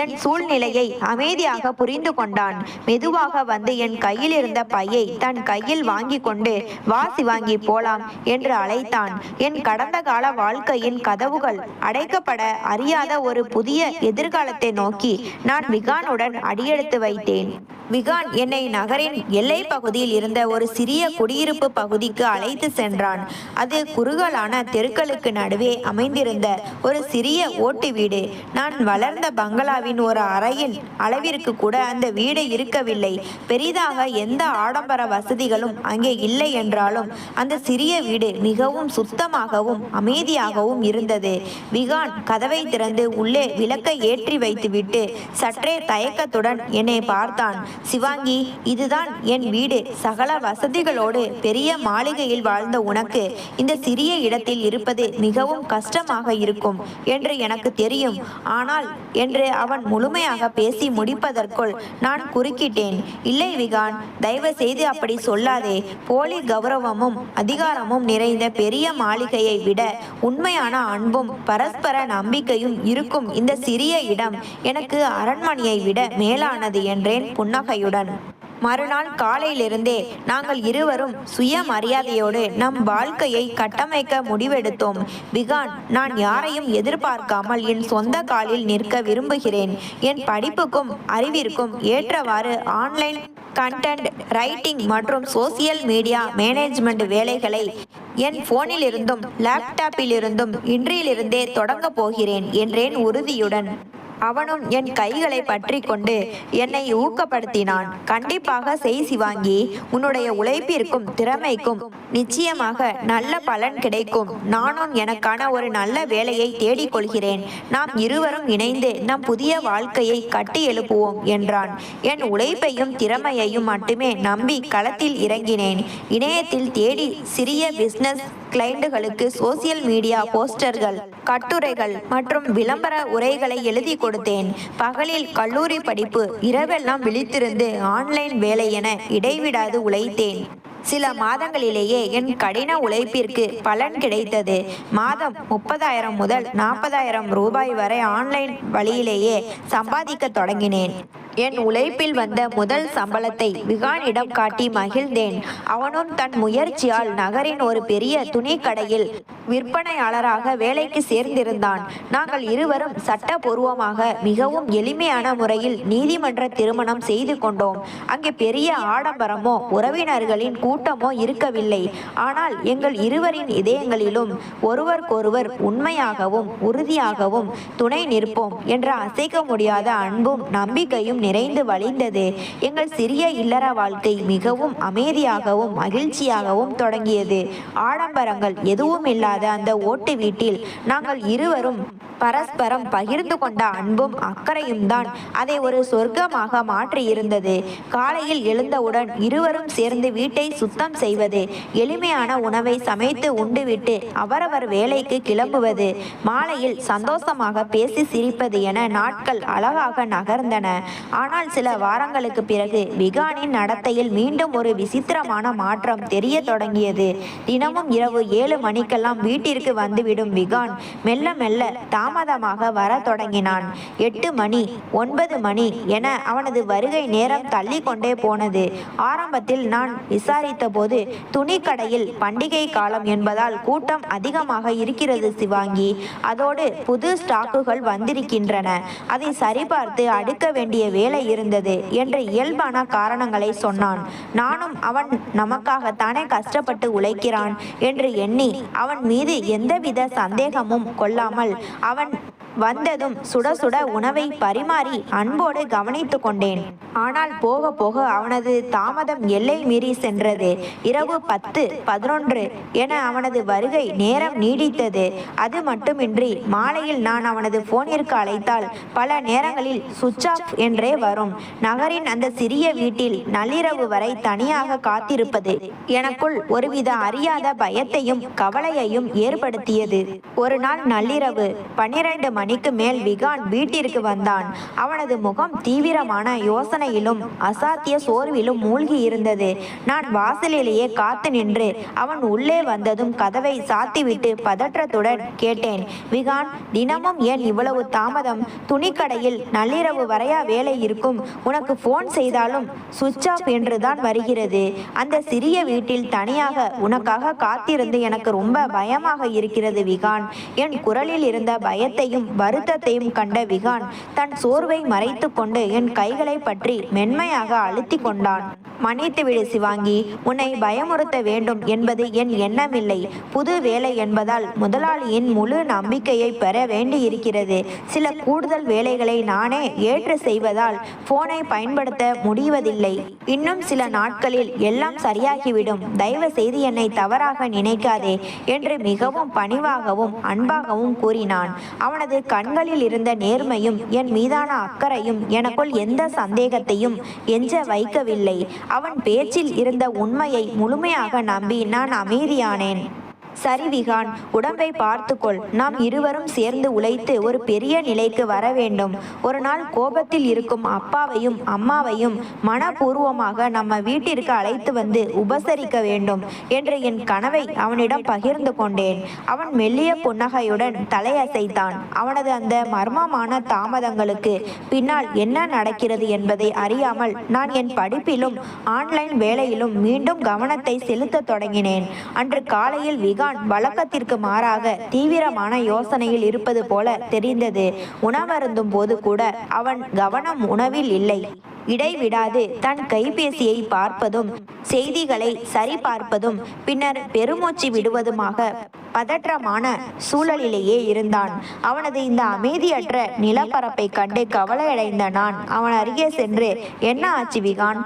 என் சூழ்நிலையை அமைதியாக புரிந்து கொண்டான். மெதுவாக வந்து என் கையில் இருந்த பையை தன் கையில் வாங்கி கொண்டு வா சிவாங்கி போலாம் என்று அழைத்தான். என் கடந்த கால வாழ்க்கையின் கதவுகள் அடைக்கப்பட அறியாத ஒரு புதிய எதிர்காலத்தை நோக்கி நான் விகானுடன் அடியெடுத்து வைத்தேன். விகான் என்னை நகரின் எல்லை பகுதியில் இருந்த ஒரு சிறிய குடியிருப்பு பகுதிக்கு அழைத்து சென்றான். அது குறுகலான தெருக்களுக்கு நடுவே அமைந்திருந்த ஒரு சிறிய ஓட்டு வீடு. நான் வளர்ந்த பங்களாவின் ஒரு அறையின் அளவிற்கு கூட அந்த வீடு இருக்கவில்லை. பெரிதாக எந்த ஆடம்பர வசதிகளும் அங்கே இல்லை என்றாலும் அந்த சிறிய வீடு மிகவும் சுத்தமாகவும் அமைதியாகவும் இருந்தது. விகான் கதவை திறந்து உள்ளே விளக்கை ஏற்றி வைத்துவிட்டு சற்றே தயக்கத்துடன் என்னை பார்த்தான். சிவாங்கி, இதுதான் என் வீடு. சகல வசதிகளோடு பெரிய மாளிகையில் வாழ்ந்த உனக்கு இந்த சிறிய இடத்தில் இருப்பது மிகவும் கஷ்டமாக இருக்கும் என்று எனக்கு தெரியும். ஆனால் என்று அவன் முழுமையாக பேசி முடிப்பதற்குள் நான் குறுக்கிட்டேன். இல்லை விகான், தயவு செய்து அப்படி சொல்லாதே. போலி கௌரவமும் அதிகாரமும் நிறைந்த பெரிய மாளிகையை விட உண்மையான அன்பும் பரஸ்பர நம்பிக்கையும் இருக்கும் இந்த சிறிய இடம் எனக்கு அரண்மனையை விட மேலானது என்றேன் புன்னகையுடன். மறுநாள் காலையிலிருந்தே நாங்கள் இருவரும் சுயமரியாதையோடு நம் வாழ்க்கையை கட்டமைக்க முடிவெடுத்தோம். விகான், நான் யாரையும் எதிர்பார்க்காமல் என் சொந்த காலில் நிற்க விரும்புகிறேன். என் படிப்புக்கும் அறிவிற்கும் ஏற்றவாறு ஆன்லைன் கண்டென்ட் ரைட்டிங் மற்றும் சோசியல் மீடியா மேனேஜ்மெண்ட் வேலைகளை என் போனில் இருந்தும் லேப்டாப்பில் இருந்தும் இன்றிலிருந்தே தொடங்க போகிறேன் என்றேன் உறுதியுடன். அவனும் என் கைகளை பற்றி கொண்டு என்னை ஊக்கப்படுத்தினான். கண்டிப்பாக செய் சிவாங்கி, உன்னுடைய உழைப்பிற்கும் திறமைக்கும் நிச்சயமாக நல்ல பலன் கிடைக்கும். நானும் எனக்கான ஒரு நல்ல வேலையை தேடிக்கொள்கிறேன். நாம் இருவரும் இணைந்து நம் புதிய வாழ்க்கையை கட்டி எழுப்புவோம் என்றான். என் உழைப்பையும் திறமையையும் மட்டுமே நம்பி களத்தில் இறங்கினேன். இணையத்தில் தேடி சிறிய பிசினஸ் கிளைண்டுகளுக்கு சோசியல் மீடியா போஸ்டர்கள், கட்டுரைகள் மற்றும் விளம்பர உரைகளை எழுதி கொடுத்தேன். பகலில் கல்லூரி படிப்பு, இரவெல்லாம் விழித்திருந்து ஆன்லைன் வேலை என இடைவிடாது உழைத்தேன். சில மாதங்களிலேயே என் கடின உழைப்பிற்கு பலன் கிடைத்தது. மாதம் 30,000 முதல் 40,000 ரூபாய் வரை ஆன்லைன் வழியிலேயே சம்பாதிக்க தொடங்கினேன். என் உழைப்பில் வந்த முதல் சம்பளத்தை விகானிடம் காட்டி மகிழ்ந்தேன். அவனும் தன் முயற்சியால் நகரின் ஒரு பெரிய துணிக்கடையில் விற்பனையாளராக வேலைக்கு சேர்ந்திருந்தான். நாங்கள் இருவரும் சட்டபூர்வமாக மிகவும் எளிமையான முறையில் நீதிமன்ற திருமணம் செய்து கொண்டோம். அங்கே பெரிய ஆடம்பரமோ உறவினர்களின் கூட்டமோ இருக்கவில்லை. ஆனால் எங்கள் இருவரின் இதயங்களிலும் ஒருவருக்கொருவர் உண்மையாகவும் உறுதியாகவும் துணை நிற்போம் என்ற அசைக்க முடியாத அன்பும் நம்பிக்கையும் நிறைந்து வழிந்தது. எங்கள் சிறிய இல்லற வாழ்க்கை மிகவும் அமைதியாகவும் மகிழ்ச்சியாகவும் தொடங்கியது. ஆடம்பரங்கள் எதுவும் இல்லாத அந்த ஓட்டு வீட்டில் நாங்கள் இருவரும் பரஸ்பரம் பகிர்ந்து கொண்ட அன்பும் அக்கறையும் தான் அதை ஒரு சொர்க்கமாக மாற்றியிருந்தது. காலையில் எழுந்தவுடன் இருவரும் சேர்ந்து வீட்டை சுத்தம் செய்வது, எளிமையான உணவை சமைத்து உண்டுவிட்டு அவரவர் வேலைக்கு கிளம்புவது, மாலையில் சந்தோஷமாக பேசி சிரிப்பது என நாட்கள் அழகாக நகர்ந்தன. ஆனால் சில வாரங்களுக்கு பிறகு விகானின் நடத்தையில் மீண்டும் ஒரு விசித்திரமான மாற்றம் தெரிய தொடங்கியது. தினமும் இரவு 7 மணிக்கெல்லாம் வீட்டிற்கு வந்துவிடும் விகான் மெல்ல மெல்ல தாமதமாக வர தொடங்கினான். 8 மணி, 9 மணி என அவனது வருகை நேரம் தள்ளி கொண்டே போனது. ஆரம்பத்தில் நான் விசாரித்த போது துணிக்கடையில் பண்டிகை காலம் என்பதால் கூட்டம் அதிகமாக இருக்கிறது சிவாங்கி. அதோடு புது ஸ்டாக்குகள் வந்திருக்கின்றன. அதை சரிபார்த்து அடுக்க வேண்டிய வேலை இருந்தது என்ற இயல்பான காரணங்களை சொன்னான். நானும் அவன் நமக்காகத்தானே கஷ்டப்பட்டு உழைக்கிறான் என்று எண்ணி அவன் மீது எந்தவித சந்தேகமும் கொள்ளாமல் அவன் வந்ததும் சுட சுட உணவை பரிமாறி அன்போடு கவனித்து கொண்டேன். ஆனால் போக போக அவனது தாமதம் எல்லை மீறி சென்றது. இரவு 10, 11 என அவனது வருகை நேரம் நீடித்தது. அது மட்டுமின்றி மாலையில் நான் அவனது போனிற்கு அழைத்தால் பல நேரங்களில் சுவிட்ச் ஆஃப் என்றே வரும். நகரின் அந்த சிறிய வீட்டில் நள்ளிரவு வரை தனியாக காத்திருப்பது எனக்குள் ஒருவித அறியாத பயத்தையும் கவலையையும் ஏற்படுத்தியது. ஒரு நாள் நள்ளிரவு 12 மணிக்கு மேல் விகான் வீட்டிற்கு வந்தான். அவனது முகம் தீவிரமான யோசனையிலும் அசாத்திய சோர்விலும் மூழ்கி இருந்தது. நான் வாசலிலேயே காத்து நின்று அவன் உள்ளே வந்ததும் கதவை சாத்திவிட்டு பதற்றத்துடன் கேட்டேன், விகான், தினமும் ஏன் இவ்வளவு தாமதம்? துணிக்கடையில் நள்ளிரவு வரையா வேலை இருக்கும்? உனக்கு போன் செய்தாலும் சுவிட்ச் ஆஃப் என்றுதான் வருகிறது. அந்த சிறிய வீட்டில் தனியாக உனக்காக காத்திருந்து எனக்கு ரொம்ப பயமாக இருக்கிறது விகான். என் குரலில் இருந்த பயத்தையும் வருத்தத்தையும் கண்ட விகான் தன் சோர்வை மறைத்து கொண்டு என் கைகளை பற்றி மென்மையாக அழுத்தி கொண்டான். மன்னித்துவிடு சிவாங்கி, உன்னை பயமுறுத்த வேண்டும் என்பது என் எண்ணமில்லை. புது வேலை என்பதால் முதலாளியின் முழு நம்பிக்கையை பெற வேண்டியிருக்கிறது. சில கூடுதல் வேலைகளை நானே ஏற்று செய்வதால் போனை பயன்படுத்த முடிவதில்லை. இன்னும் சில நாட்களில் எல்லாம் சரியாகிவிடும். தயவு செய்து என்னை தவறாக நினைக்காதே என்று மிகவும் பணிவாகவும் அன்பாகவும் கூறினான். அவனது கண்களில் இருந்த நேர்மையும் என் மீதான அக்கறையும் எனக்குள் எந்த சந்தேகத்தையும் எஞ்ச வைக்கவில்லை. அவன் பேச்சில் இருந்த உண்மையை முழுமையாக நம்பி நான் அமைதியானேன். சரி விகான், உடம்பை பார்த்துக்கொள். நாம் இருவரும் சேர்ந்து உழைத்து ஒரு பெரிய நிலைக்கு வர வேண்டும். ஒரு நாள் கோபத்தில் இருக்கும் அப்பாவையும் அம்மாவையும் மனப்பூர்வமாக நம்ம வீட்டிற்கு அழைத்து வந்து உபசரிக்க வேண்டும் என்று என் கனவை அவனிடம் பகிர்ந்து கொண்டேன். அவன் மெல்லிய புன்னகையுடன் தலையசைத்தான். அவனது அந்த மர்மமான தாமதங்களுக்கு பின்னால் என்ன நடக்கிறது என்பதை அறியாமல் நான் என் படிப்பிலும் ஆன்லைன் வேலையிலும் மீண்டும் கவனத்தை செலுத்த தொடங்கினேன். அன்று காலையில் விகான் வழக்கத்திற்கு மாறாக தீவிரமான யோசனையில் இருப்பது போல தெரிந்தது. உணவருந்தும் போது கூட அவன் கவனம் உணவில் இல்லை. இடைவிடாது தன் கைபேசியை பார்ப்பதும் செய்திகளை சரிபார்ப்பதும் பின்னர் பெருமூச்சு விடுவதுமாக பதற்றமான சூழலிலேயே இருந்தான். அவனது இந்த அமைதியற்ற நிலப்பரப்பை கண்டு கவலையடைந்த நான் அவன் அருகே சென்று, என்ன ஆச்சு விகான்?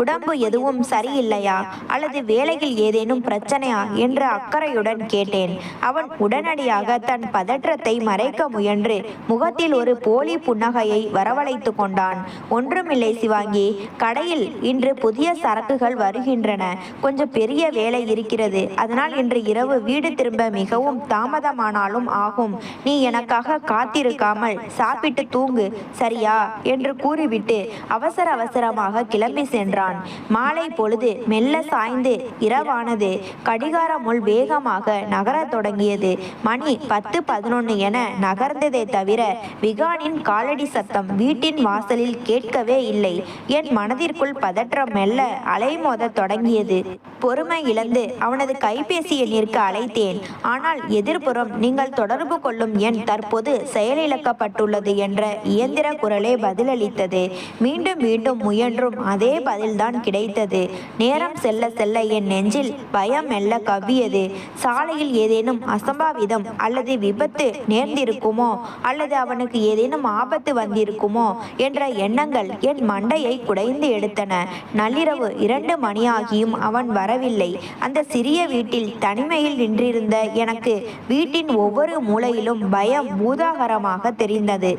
உடம்பு எதுவும் சரியில்லையா அல்லது வேலையில் ஏதேனும் பிரச்சனையா என்று அக்கறையுடன் கேட்டேன். அவன் உடனடியாக தன் பதற்றத்தை மறைக்க முயன்று முகத்தில் ஒரு போலி புன்னகையை வரவழைத்து கொண்டான். ஒன்றுமில்லை சிவாங்கி, கடையில் இன்று புதிய சரக்குகள் வருகின்றன. கொஞ்சம் பெரிய வேலை இருக்கிறது. அதனால் இன்று இரவு வீடு திரும்ப மிகவும் தாமதமானாலும் ஆகும். நீ எனக்காக காத்திருக்காமல் சாப்பிட்டு தூங்கு, சரியா என்று கூறிவிட்டு அவசரமாக கிளம்பி சென்றான். என்றான். மாலை பொழுது மெல்ல சாய்ந்து இரவானது. கடிகார முள் வேகமாக நகரத் தொடங்கியது. மணி 10-11 என நகர்ந்ததே தவிர விகானின் காலடி சத்தம் வீட்டின் வாசலில் கேட்கவே இல்லை. என் மனதிற்குள் பதற்றம் மெல்ல அலைமோதத் தொடங்கியது. பொறுமை இழந்து அவனது கைபேசி எண்ணிற்கு அழைத்தேன். ஆனால் எதிர்ப்புறம் நீங்கள் தொடர்பு கொள்ளும் எண் தற்போது செயலிழக்கப்பட்டுள்ளது என்ற இயந்திர குரலே பதிலளித்தது. மீண்டும் மீண்டும் முயன்றும் அதே பதில்தான் கிடைத்தது. நேரம் செல்ல செல்ல என் நெஞ்சில் பயம் மெல்ல கவ்வியது. சாலையில் ஏதேனும் அசம்பாவிதம் அல்லது விபத்து நேர்ந்திருக்குமோ அல்லது அவனுக்கு ஏதேனும் ஆபத்து வந்திருக்குமோ என்ற எண்ணங்கள் என் மண்டையை குடைந்து எடுத்தன. நள்ளிரவு 2 மணியாகியும் அவன் வரவில்லை. அந்த சிறிய வீட்டில் தனிமையில் நின்றிருந்த எனக்கு வீட்டின் ஒவ்வொரு மூலையிலும் பயம் பூதாகரமாக தெரிந்தது.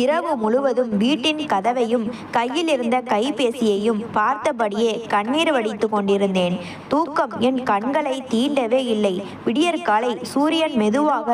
இரவு முழுவதும் வீட்டின் கதவையும் கையில் இருந்த கைபேசியையும் பார்த்தபடியே கண்ணீர் வடித்து கொண்டிருந்தேன். தூக்கம் என் கண்களை தீண்டவே இல்லை. விடியற்காலை சூரியன் மெதுவாக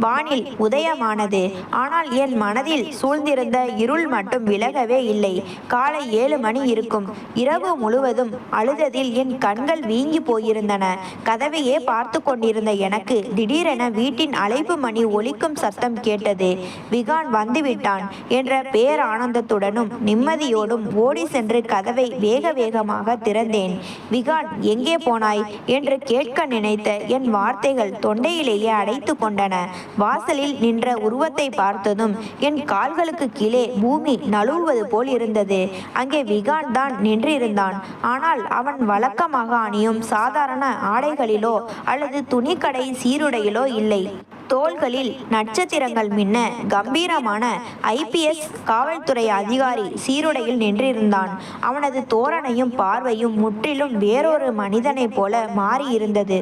வானில் உதயமானது. ஆனால் என் மனதில் சூழ்ந்திருந்த இருள் மட்டும் விலகவே இல்லை. காலை 7 மணி இருக்கும். இரவு முழுவதும் அழுததில் என் கண்கள் வீங்கி போயிருந்தன. கதவையே பார்த்து கொண்டிருந்த எனக்கு திடீரென வீட்டின் அழைப்பு மணி ஒலிக்கும் சத்தம் கேட்டது. விகான் வந்துவிட்டான் என்ற பேரானந்தத்துடனும் நிம்மதியோடும் ஓடி சென்று கதவை வேக வேகமாக திறந்தேன். விகான், எங்கே போனாய் என்று கேட்க நினைத்த என் வார்த்தைகள் தொண்டையிலேயே அடைத்து கொண்டன. வாசலில் நின்ற உருவத்தை பார்த்ததும் என் கால்களுக்கு கீழே பூமி நழுவுவது போல் இருந்தது. அங்கே விகான் தான் நின்றிருந்தான். ஆனால் அவன் வழக்கமாக அணியும் சாதாரண ஆடைகளிலோ அல்லது துணிக்கடை சீருடையிலோ இல்லை. தோள்களில் நட்சத்திரங்கள் மின்ன கம்பீரமான IPS காவல்துறை அதிகாரி சீருடையில் நின்றிருந்தான். அவனது தோரணையும் பார்வையும் முற்றிலும் வேறொரு மனிதனைப் போல மாறியிருந்தது.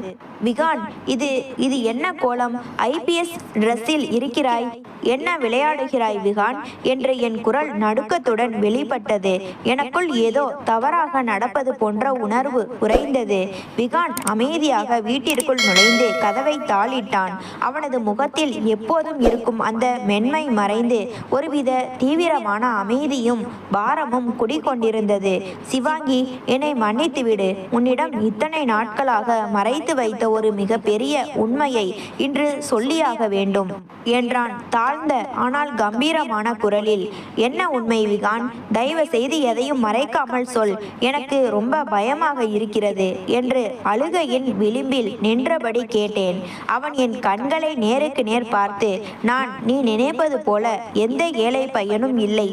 விகான், இது என்ன கோலம்? IPS டிரெஸ்ஸில் இருக்கிறாய். என்ன விளையாடுகிறாய் விகான் என்று என் குரல் நடுக்கத்துடன் வெளிப்பட்டது. எனக்குள் ஏதோ தவறாக நடப்பது போன்ற உணர்வு உறைந்தது. விகான் அமைதியாக வீட்டிற்குள் நுழைந்து கதவை தாளிட்டான். அவனது முகத்தில் எப்போதும் இருக்கும் அந்த மென்மை மறைந்து ஒருவித தீவிரமான அமைதியும் பாரமும் குடிகொண்டிருந்தது. சிவாங்கி, என்னை மன்னித்துவிடு. உன்னிடம் இத்தனை நாட்களாக மறைத்து வைத்த ஒரு மிகப்பெரிய உண்மையை இன்று சொல்லியாக வேண்டும் என்றான் தாழ்ந்த ஆனால் கம்பீரமான குரலில். என்ன உண்மை விகான்? தயவு செய்து எதையும் மறைக்காமல் சொல். எனக்கு ரொம்ப பயமாக இருக்கிறது என்று அழுகையின் விளிம்பில் நின்றபடி கேட்டேன். அவன் என் கண்களை நேருக்கு நேர் பார்த்து, நீ நினைப்பது போல எந்த ஏழை பையனும் இல்லை,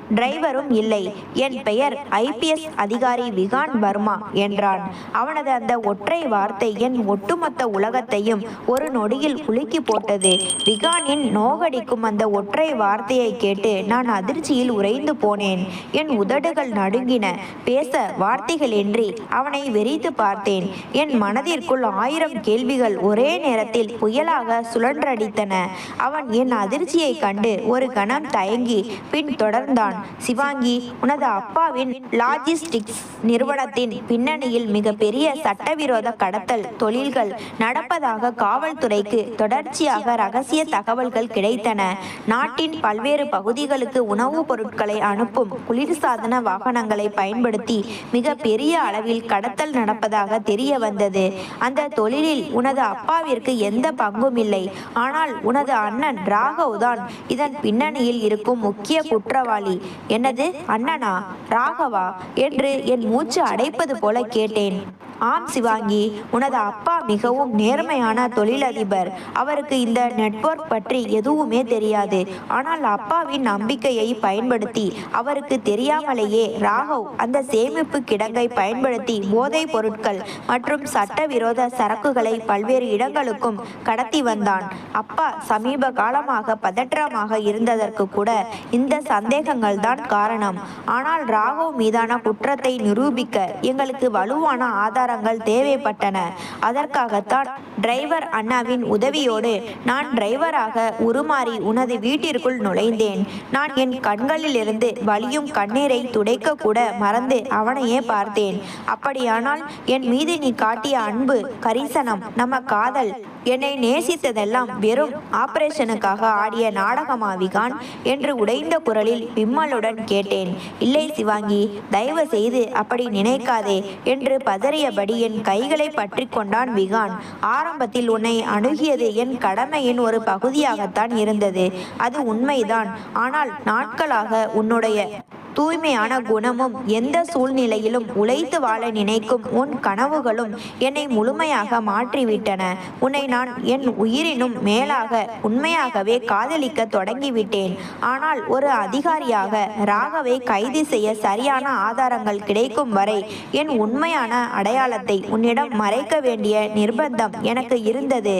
டிரைவரும் இல்லை. என் பெயர் IPS அதிகாரி விகான் வர்மா என்றான். அவனது அந்த ஒற்றை வார்த்தை என் ஒட்டுமொத்த உலகத்தையும் ஒரு நொடியில் குலுக்கி போட்டது. விகானின் நோகடிக்கும் அந்த ஒற்றை வார்த்தையை கேட்டு நான் அதிர்ச்சியில் உறைந்து போனேன். என் உதடுகள் நடுங்கின. பேச வார்த்தைகளின்றி அவனை வெறித்து பார்த்தேன். என் மனதிற்குள் 1000 கேள்விகள் ஒரே நேரத்தில் புயலாக சுழன்றடித்தன. அவன் என் அதிர்ச்சியை கண்டு ஒரு கணம் தயங்கி பின் தொடர்ந்தான். சிவாங்கி, உனது அப்பாவின் லாஜிஸ்டிக்ஸ் நிறுவனத்தின் பின்னணியில் மிகப்பெரிய சட்டவிரோத கடத்தல் தொழில்கள் நடப்பதாக காவல்துறைக்கு தொடர்ச்சியாக ரகசிய தகவல்கள் கிடைத்தன. நாட்டின் பல்வேறு பகுதிகளுக்கு உணவுப் பொருட்களை அனுப்பும் குளிர்சாதன வாகனங்களை பயன்படுத்தி மிக பெரிய அளவில் கடத்தல் நடப்பதாக தெரிய வந்தது. அந்த தொழிலில் உனது அப்பாவிற்கு எந்த பங்கும் இல்லை. ஆனால் உனது அண்ணன் ராகவ் தான் இதன் பின்னணியில் இருக்கும் முக்கிய குற்றவாளி. என்னது, அண்ணனா? ராகவா என்று என் மூச்சு அடைப்பது போல கேட்டேன். ஆம் சிவாங்கி, உனது அப்பா மிகவும் நேர்மையான தொழிலதிபர். அவருக்கு இந்த நெட்வொர்க் பற்றி எதுவுமே தெரியாது. ஆனால் அப்பாவின் நம்பிக்கையை பயன்படுத்தி அவருக்கு தெரியாமலேயே ராகவ் அந்த சேமிப்பு கிடங்கை பயன்படுத்தி போதைப் பொருட்கள் மற்றும் சட்டவிரோத சரக்குகளை பல்வேறு இடங்களுக்கும் கடத்தி வந்தான். அப்பா சமீப காலமாக பதற்றமாக இருந்ததற்கு கூட இந்த சந்தேகங்கள் தான் காரணம். ஆனால் ராகவ் மீதான குற்றத்தை நிரூபிக்க எங்களுக்கு வலுவான ஆதாரங்கள் தேவைப்பட்டன. அதற்காகத்தான் டிரைவர் அண்ணாவின் உதவியோடு நான் டிரைவராக உருமாறி உனது வீட்டிற்குள் நுழைந்தேன். நான் என் கண்களிலிருந்து வலியும் கண்ணீரை துடைக்க கூட மறந்து அவனையே பார்த்தேன். அப்படியானால் என் மீது நீ காட்டிய அன்பு, கரிசனம், நம்ம காதல், என்னை நேசித்ததெல்லாம் வெறும் ஆபரேஷனுக்காக ஆடிய நாடகமா விகான் என்று உடைந்த குரலில் விம்மலுடன் கேட்டேன். இல்லை சிவாங்கி, தயவு செய்து அப்படி நினைக்காதே என்று பதறியபடி என் கைகளை பற்றி கொண்டான் விகான். ஆரம்பத்தில் உன்னை அணுகியது என் கடமையின் ஒரு பகுதியாகத்தான் இருந்தது, அது உண்மைதான். ஆனால் நாட்களாக உன்னுடைய தூய்மையான குணமும் எந்த சூழ்நிலையிலும் உழைத்து வாழ நினைக்கும் உன் கனவுகளும் என்னை முழுமையாக மாற்றிவிட்டன. உன்னை நான் என் உயிரினும் மேலாக உண்மையாகவே காதலிக்க தொடங்கிவிட்டேன். ஆனால் ஒரு அதிகாரியாக ராகவை கைது செய்ய சரியான ஆதாரங்கள் கிடைக்கும் வரை என் உண்மையான அடையாளத்தை உன்னிடம் மறைக்க வேண்டிய நிர்பந்தம் எனக்கு இருந்தது.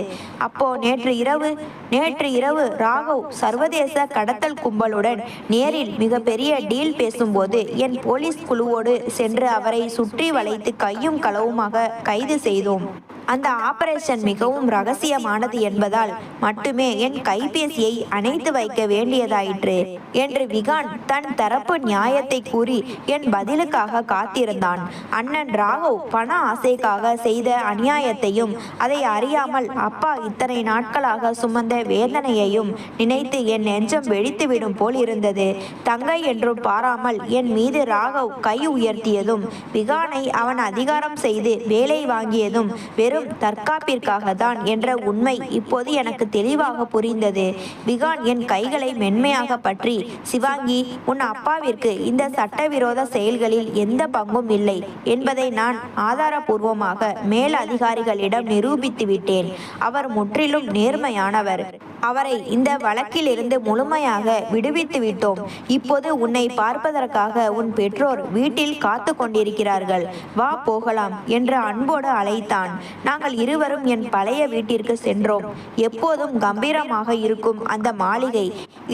அப்போ நேற்று இரவு ராகவ் சர்வதேச கடத்தல் கும்பலுடன் நேரில் மிகப்பெரிய டீல் பேசும்போது என் போலீஸ் குழுவோடு சென்று அவரை சுற்றி வளைத்து கையும் களவுமாக கைது செய்தோம். அந்த ஆபரேஷன் மிகவும் ரகசியமானது என்பதால் மட்டுமே என் கைபேசியை அணைத்து வைக்க வேண்டியதாயிற்று என்று விகான் தன் தரப்பு நியாயத்தை கூறி என் பதிலுக்காக காத்திருந்தான். அண்ணன் ராகவ் பண ஆசைக்காக செய்த அநியாயத்தையும் அதை அறியாமல் அப்பா இத்தனை நாட்களாக சுமந்த வேதனையையும் நினைத்து என் நெஞ்சம் வெடித்துவிடும் போல் இருந்தது. தங்கை என்றும் பாராமல் என் மீது ராகவ் கை உயர்த்தியதும், விகானை அவன் அதிகாரம் செய்து வேலை வாங்கியதும் வெறும் தற்காப்பிற்காக தான் என்ற உண்மை இப்போது எனக்கு தெளிவாக புரிந்தது. விகான் என் கைகளை மென்மையாக பற்றி, சிவாங்கி, உன் அப்பாவிற்கு இந்த சட்டவிரோத செயல்களில் எந்த பங்கும் இல்லை என்பதை நான் ஆதாரபூர்வமாக மேல் அதிகாரிகளிடம் நிரூபித்து விட்டேன். அவர் முற்றிலும் நேர்மையானவர். அவரை இந்த வழக்கிலிருந்து முழுமையாக விடுவித்து விட்டோம். இப்போது உன்னை பார்ப்பதற்காக உன் பெற்றோர் வீட்டில் காத்து கொண்டிருக்கிறார்கள். வா போகலாம் என்று அன்போடு அழைத்தான். நாங்கள் இருவரும் என் பழைய வீட்டிற்கு சென்றோம். எப்போதும் கம்பீரமாக இருக்கும் அந்த மாளிகை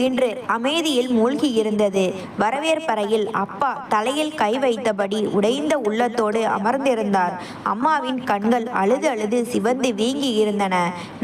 இன்று அமைதியில் மூழ்கி இருந்தது. வரவேற்பறையில் அப்பா தலையில் கை வைத்தபடி உடைந்த உள்ளத்தோடு அமர்ந்திருந்தார். அம்மாவின் கண்கள் அழுது அழுது சிவந்து வீங்கி இருந்தன.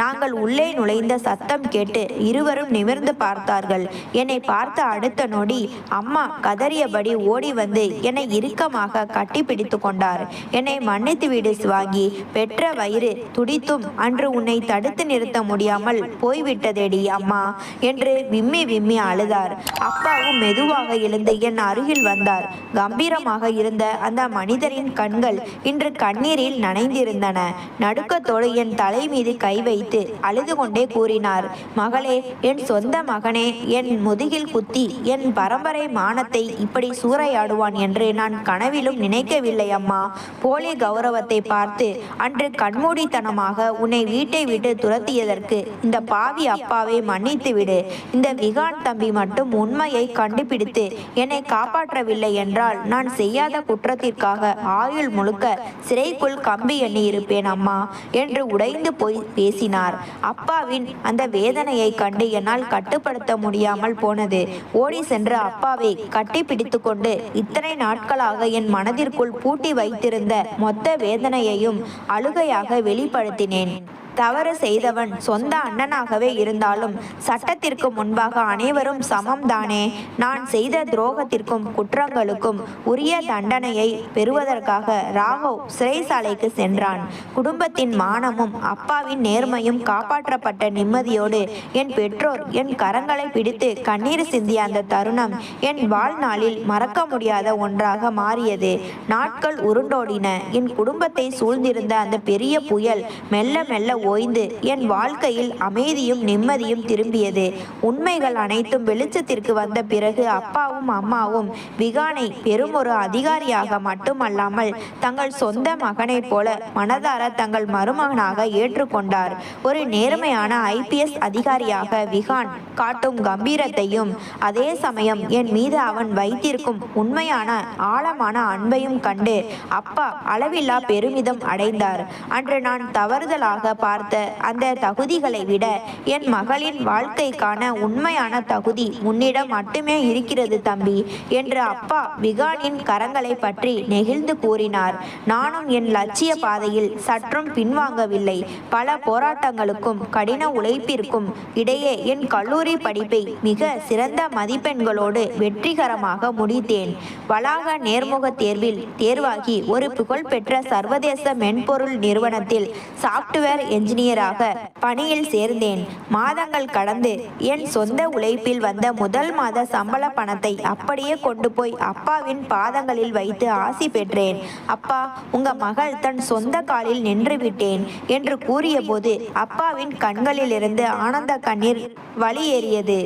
நாங்கள் உள்ளே நுழைந்த சத்தம் கேட்டு இருவரும் நிமிர்ந்து பார்த்தார்கள். என்னை பார்த்த அடுத்த நொடி அம்மா கதறியபடி ஓடி வந்து என்னை இறுக்கமாக கட்டி பிடித்து கொண்டார். என்னை மன்னித்து விடு சிவாங்கி, பெற்ற வயிறு துடித்தும் அன்று உன்னை தடுத்து நிறுத்த முடியாமல் போய்விட்டதேடி அம்மா என்று விம்மி விம்மி அழுதார். அப்பாவும் மெதுவாக எழுந்து என் அருகில் வந்தார். கம்பீரமாக இருந்த அந்த மனிதரின் கண்கள் இன்று கண்ணீரில் நனைந்திருந்தன. நடுக்கத்தோடு என் தலை மீது கை வைத்து அழுது கொண்டே கூறினார், மகளே, என் சொந்த மகனே என் முதுகில் குத்தி என் பரம்பரை மானத்தை இப்படி சூறையாடுவான் என்று நான் கனவிலும் நினைக்கவில்லை அம்மா. போலி கௌரவத்தை பார்த்து அன்று கண்மூடித்தனமாக உன்னை வீட்டை விட்டு துரத்தியதற்கு இந்த பாவி அப்பாவை மன்னித்து விடு. இந்த விகான் தம்பி மட்டும் உண்மையை கண்டுபிடித்து என்னை காப்பாற்றவில்லை என்றால் நான் செய்யாத குற்றத்திற்காக ஆயுள் முழுக்க சிறைக்குள் கம்பி எண்ணி இருப்பேன் அம்மா என்று உடைந்து போய் பேசினார். அப்பாவின் அந்த வேதனையை கண்டு என்னால் கட்டுப்படுத்த முடியாமல் போனது. ஓடி சென்று அப்பாவை கட்டி பிடித்து கொண்டு இத்தனை நாட்களாக என் மனதிற்குள் பூட்டி வைத்திருந்த மொத்த வேதனையையும் அழுகையாக வெளிப்படுத்தினேன். தவறு செய்தவன் சொந்த அண்ணனாகவே இருந்தாலும் சட்டத்திற்கு முன்பாக அனைவரும் சமம் தானே. நான் செய்த துரோகத்திற்கும் குற்றங்களுக்கும் உரிய தண்டனையை பெறுவதற்காக ராகவ் சிறைசாலைக்கு சென்றான். குடும்பத்தின் மானமும் அப்பாவின் நேர்மையும் காப்பாற்றப்பட்ட நிம்மதியோடு என் பெற்றோர் என் கரங்களை பிடித்து கண்ணீர் சிந்திய அந்த தருணம் என் வாழ்நாளில் மறக்க முடியாத ஒன்றாக மாறியது. நாட்கள் உருண்டோடின. என் குடும்பத்தை சூழ்ந்திருந்த அந்த பெரிய புயல் மெல்ல மெல்ல ஓய்ந்து என் வாழ்க்கையில் அமைதியும் நிம்மதியும் திரும்பியது. உண்மைகள் அனைத்தும் வெளிச்சத்திற்கு வந்த பிறகு அப்பாவும் அம்மாவும் விகானை பெரும் ஒரு அதிகாரியாக மட்டுமல்லாமல் தங்கள் சொந்த மகனைப் போல மனதார தங்கள் மருமகனாக ஏற்றுக்கொண்டார். ஒரு நேர்மையான IPS அதிகாரியாக விகான் காட்டும் கம்பீரத்தையும் அதே சமயம் என் மீது அவன் வைத்திருக்கும் உண்மையான ஆழமான அன்பையும் கண்டு அப்பா அளவில்லா பெருமிதம் அடைந்தார். அன்று நான் தவறுதலாக பார்த்த பார்த்த அந்த தகுதிகளை விட என் மகளின் வாழ்க்கைக்கான உண்மையான தகுதி உன்னிடம் மட்டுமே இருக்கிறது தம்பி என்று அப்பா விகானின் கரங்களை பற்றி நெகிழ்ந்து கூறினார். நானும் என் லட்சிய பாதையில் சற்றும் பின்வாங்கவில்லை. பல போராட்டங்களுக்கும் கடின உழைப்பிற்கும் இடையே என் கல்லூரி படிப்பை மிக சிறந்த மதிப்பெண்களோடு வெற்றிகரமாக முடித்தேன். வளாக நேர்முக தேர்வில் தேர்வாகி ஒரு புகழ்பெற்ற சர்வதேச மென்பொருள் நிறுவனத்தில் சாப்ட்வேர் என்ஜினியராக பணியில் சேர்ந்தேன். மாதங்கள் கடந்து என் சொந்த உழைப்பில் வந்த முதல் மாத சம்பள பணத்தை அப்படியே கொண்டு போய் அப்பாவின் பாதங்களில் வைத்து ஆசி பெற்றேன். அப்பா, உங்க மகள் தன் சொந்த காலில் நின்று விட்டேன் என்று கூறியபோது அப்பாவின் கண்களிலிருந்து ஆனந்த கண்ணீர் வழியேறியது.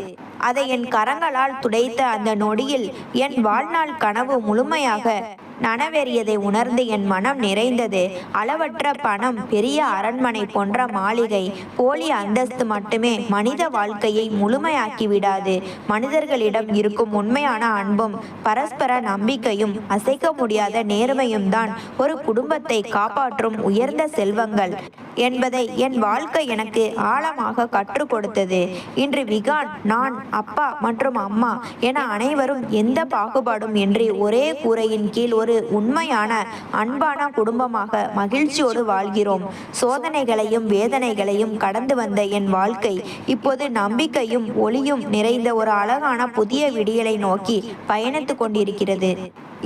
அதை என் கரங்களால் துடைத்த அந்த நொடியில் என் வாழ்நாள் கனவு முழுமையாக நனவேறியதை உணர்ந்து என் மனம் நிறைந்தது. அளவற்ற பணம், பெரிய அரண்மனை போன்ற மாளிகை, போலி அந்தஸ்து மட்டுமே மனித வாழ்க்கையை முழுமையாக்கி விடாது. மனிதர்களிடம் இருக்கும் உண்மையான அன்பும் பரஸ்பர நம்பிக்கையும் அசைக்க முடியாத நேர்மையும் தான் ஒரு குடும்பத்தை காப்பாற்றும் உயர்ந்த செல்வங்கள் என்பதை என் வாழ்க்கை எனக்கு ஆழமாக கற்றுக் கொடுத்தது. இன்று விகான், நான், அப்பா மற்றும் அம்மா என அனைவரும் எந்த பாகுபாடும் இன்றி ஒரே கூரையின் கீழ் ஒரு உண்மையான அன்பான குடும்பமாக மகிழ்ச்சியோடு வாழ்கிறோம். சோதனைகளையும் வேதனைகளையும் கடந்து வந்த என் வாழ்க்கை இப்போது நம்பிக்கையும் ஒளியும் நிறைந்த ஒரு அழகான புதிய விடியலை நோக்கி பயணித்து கொண்டிருக்கிறது.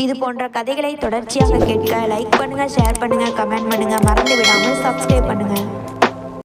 இது போன்ற கதைகளை தொடர்ச்சியாக கேட்க லைக் பண்ணுங்க, ஷேர் பண்ணுங்க, கமெண்ட் பண்ணுங்க, மறந்து விடாமல் சப்ஸ்கிரைப் பண்ணுங்க.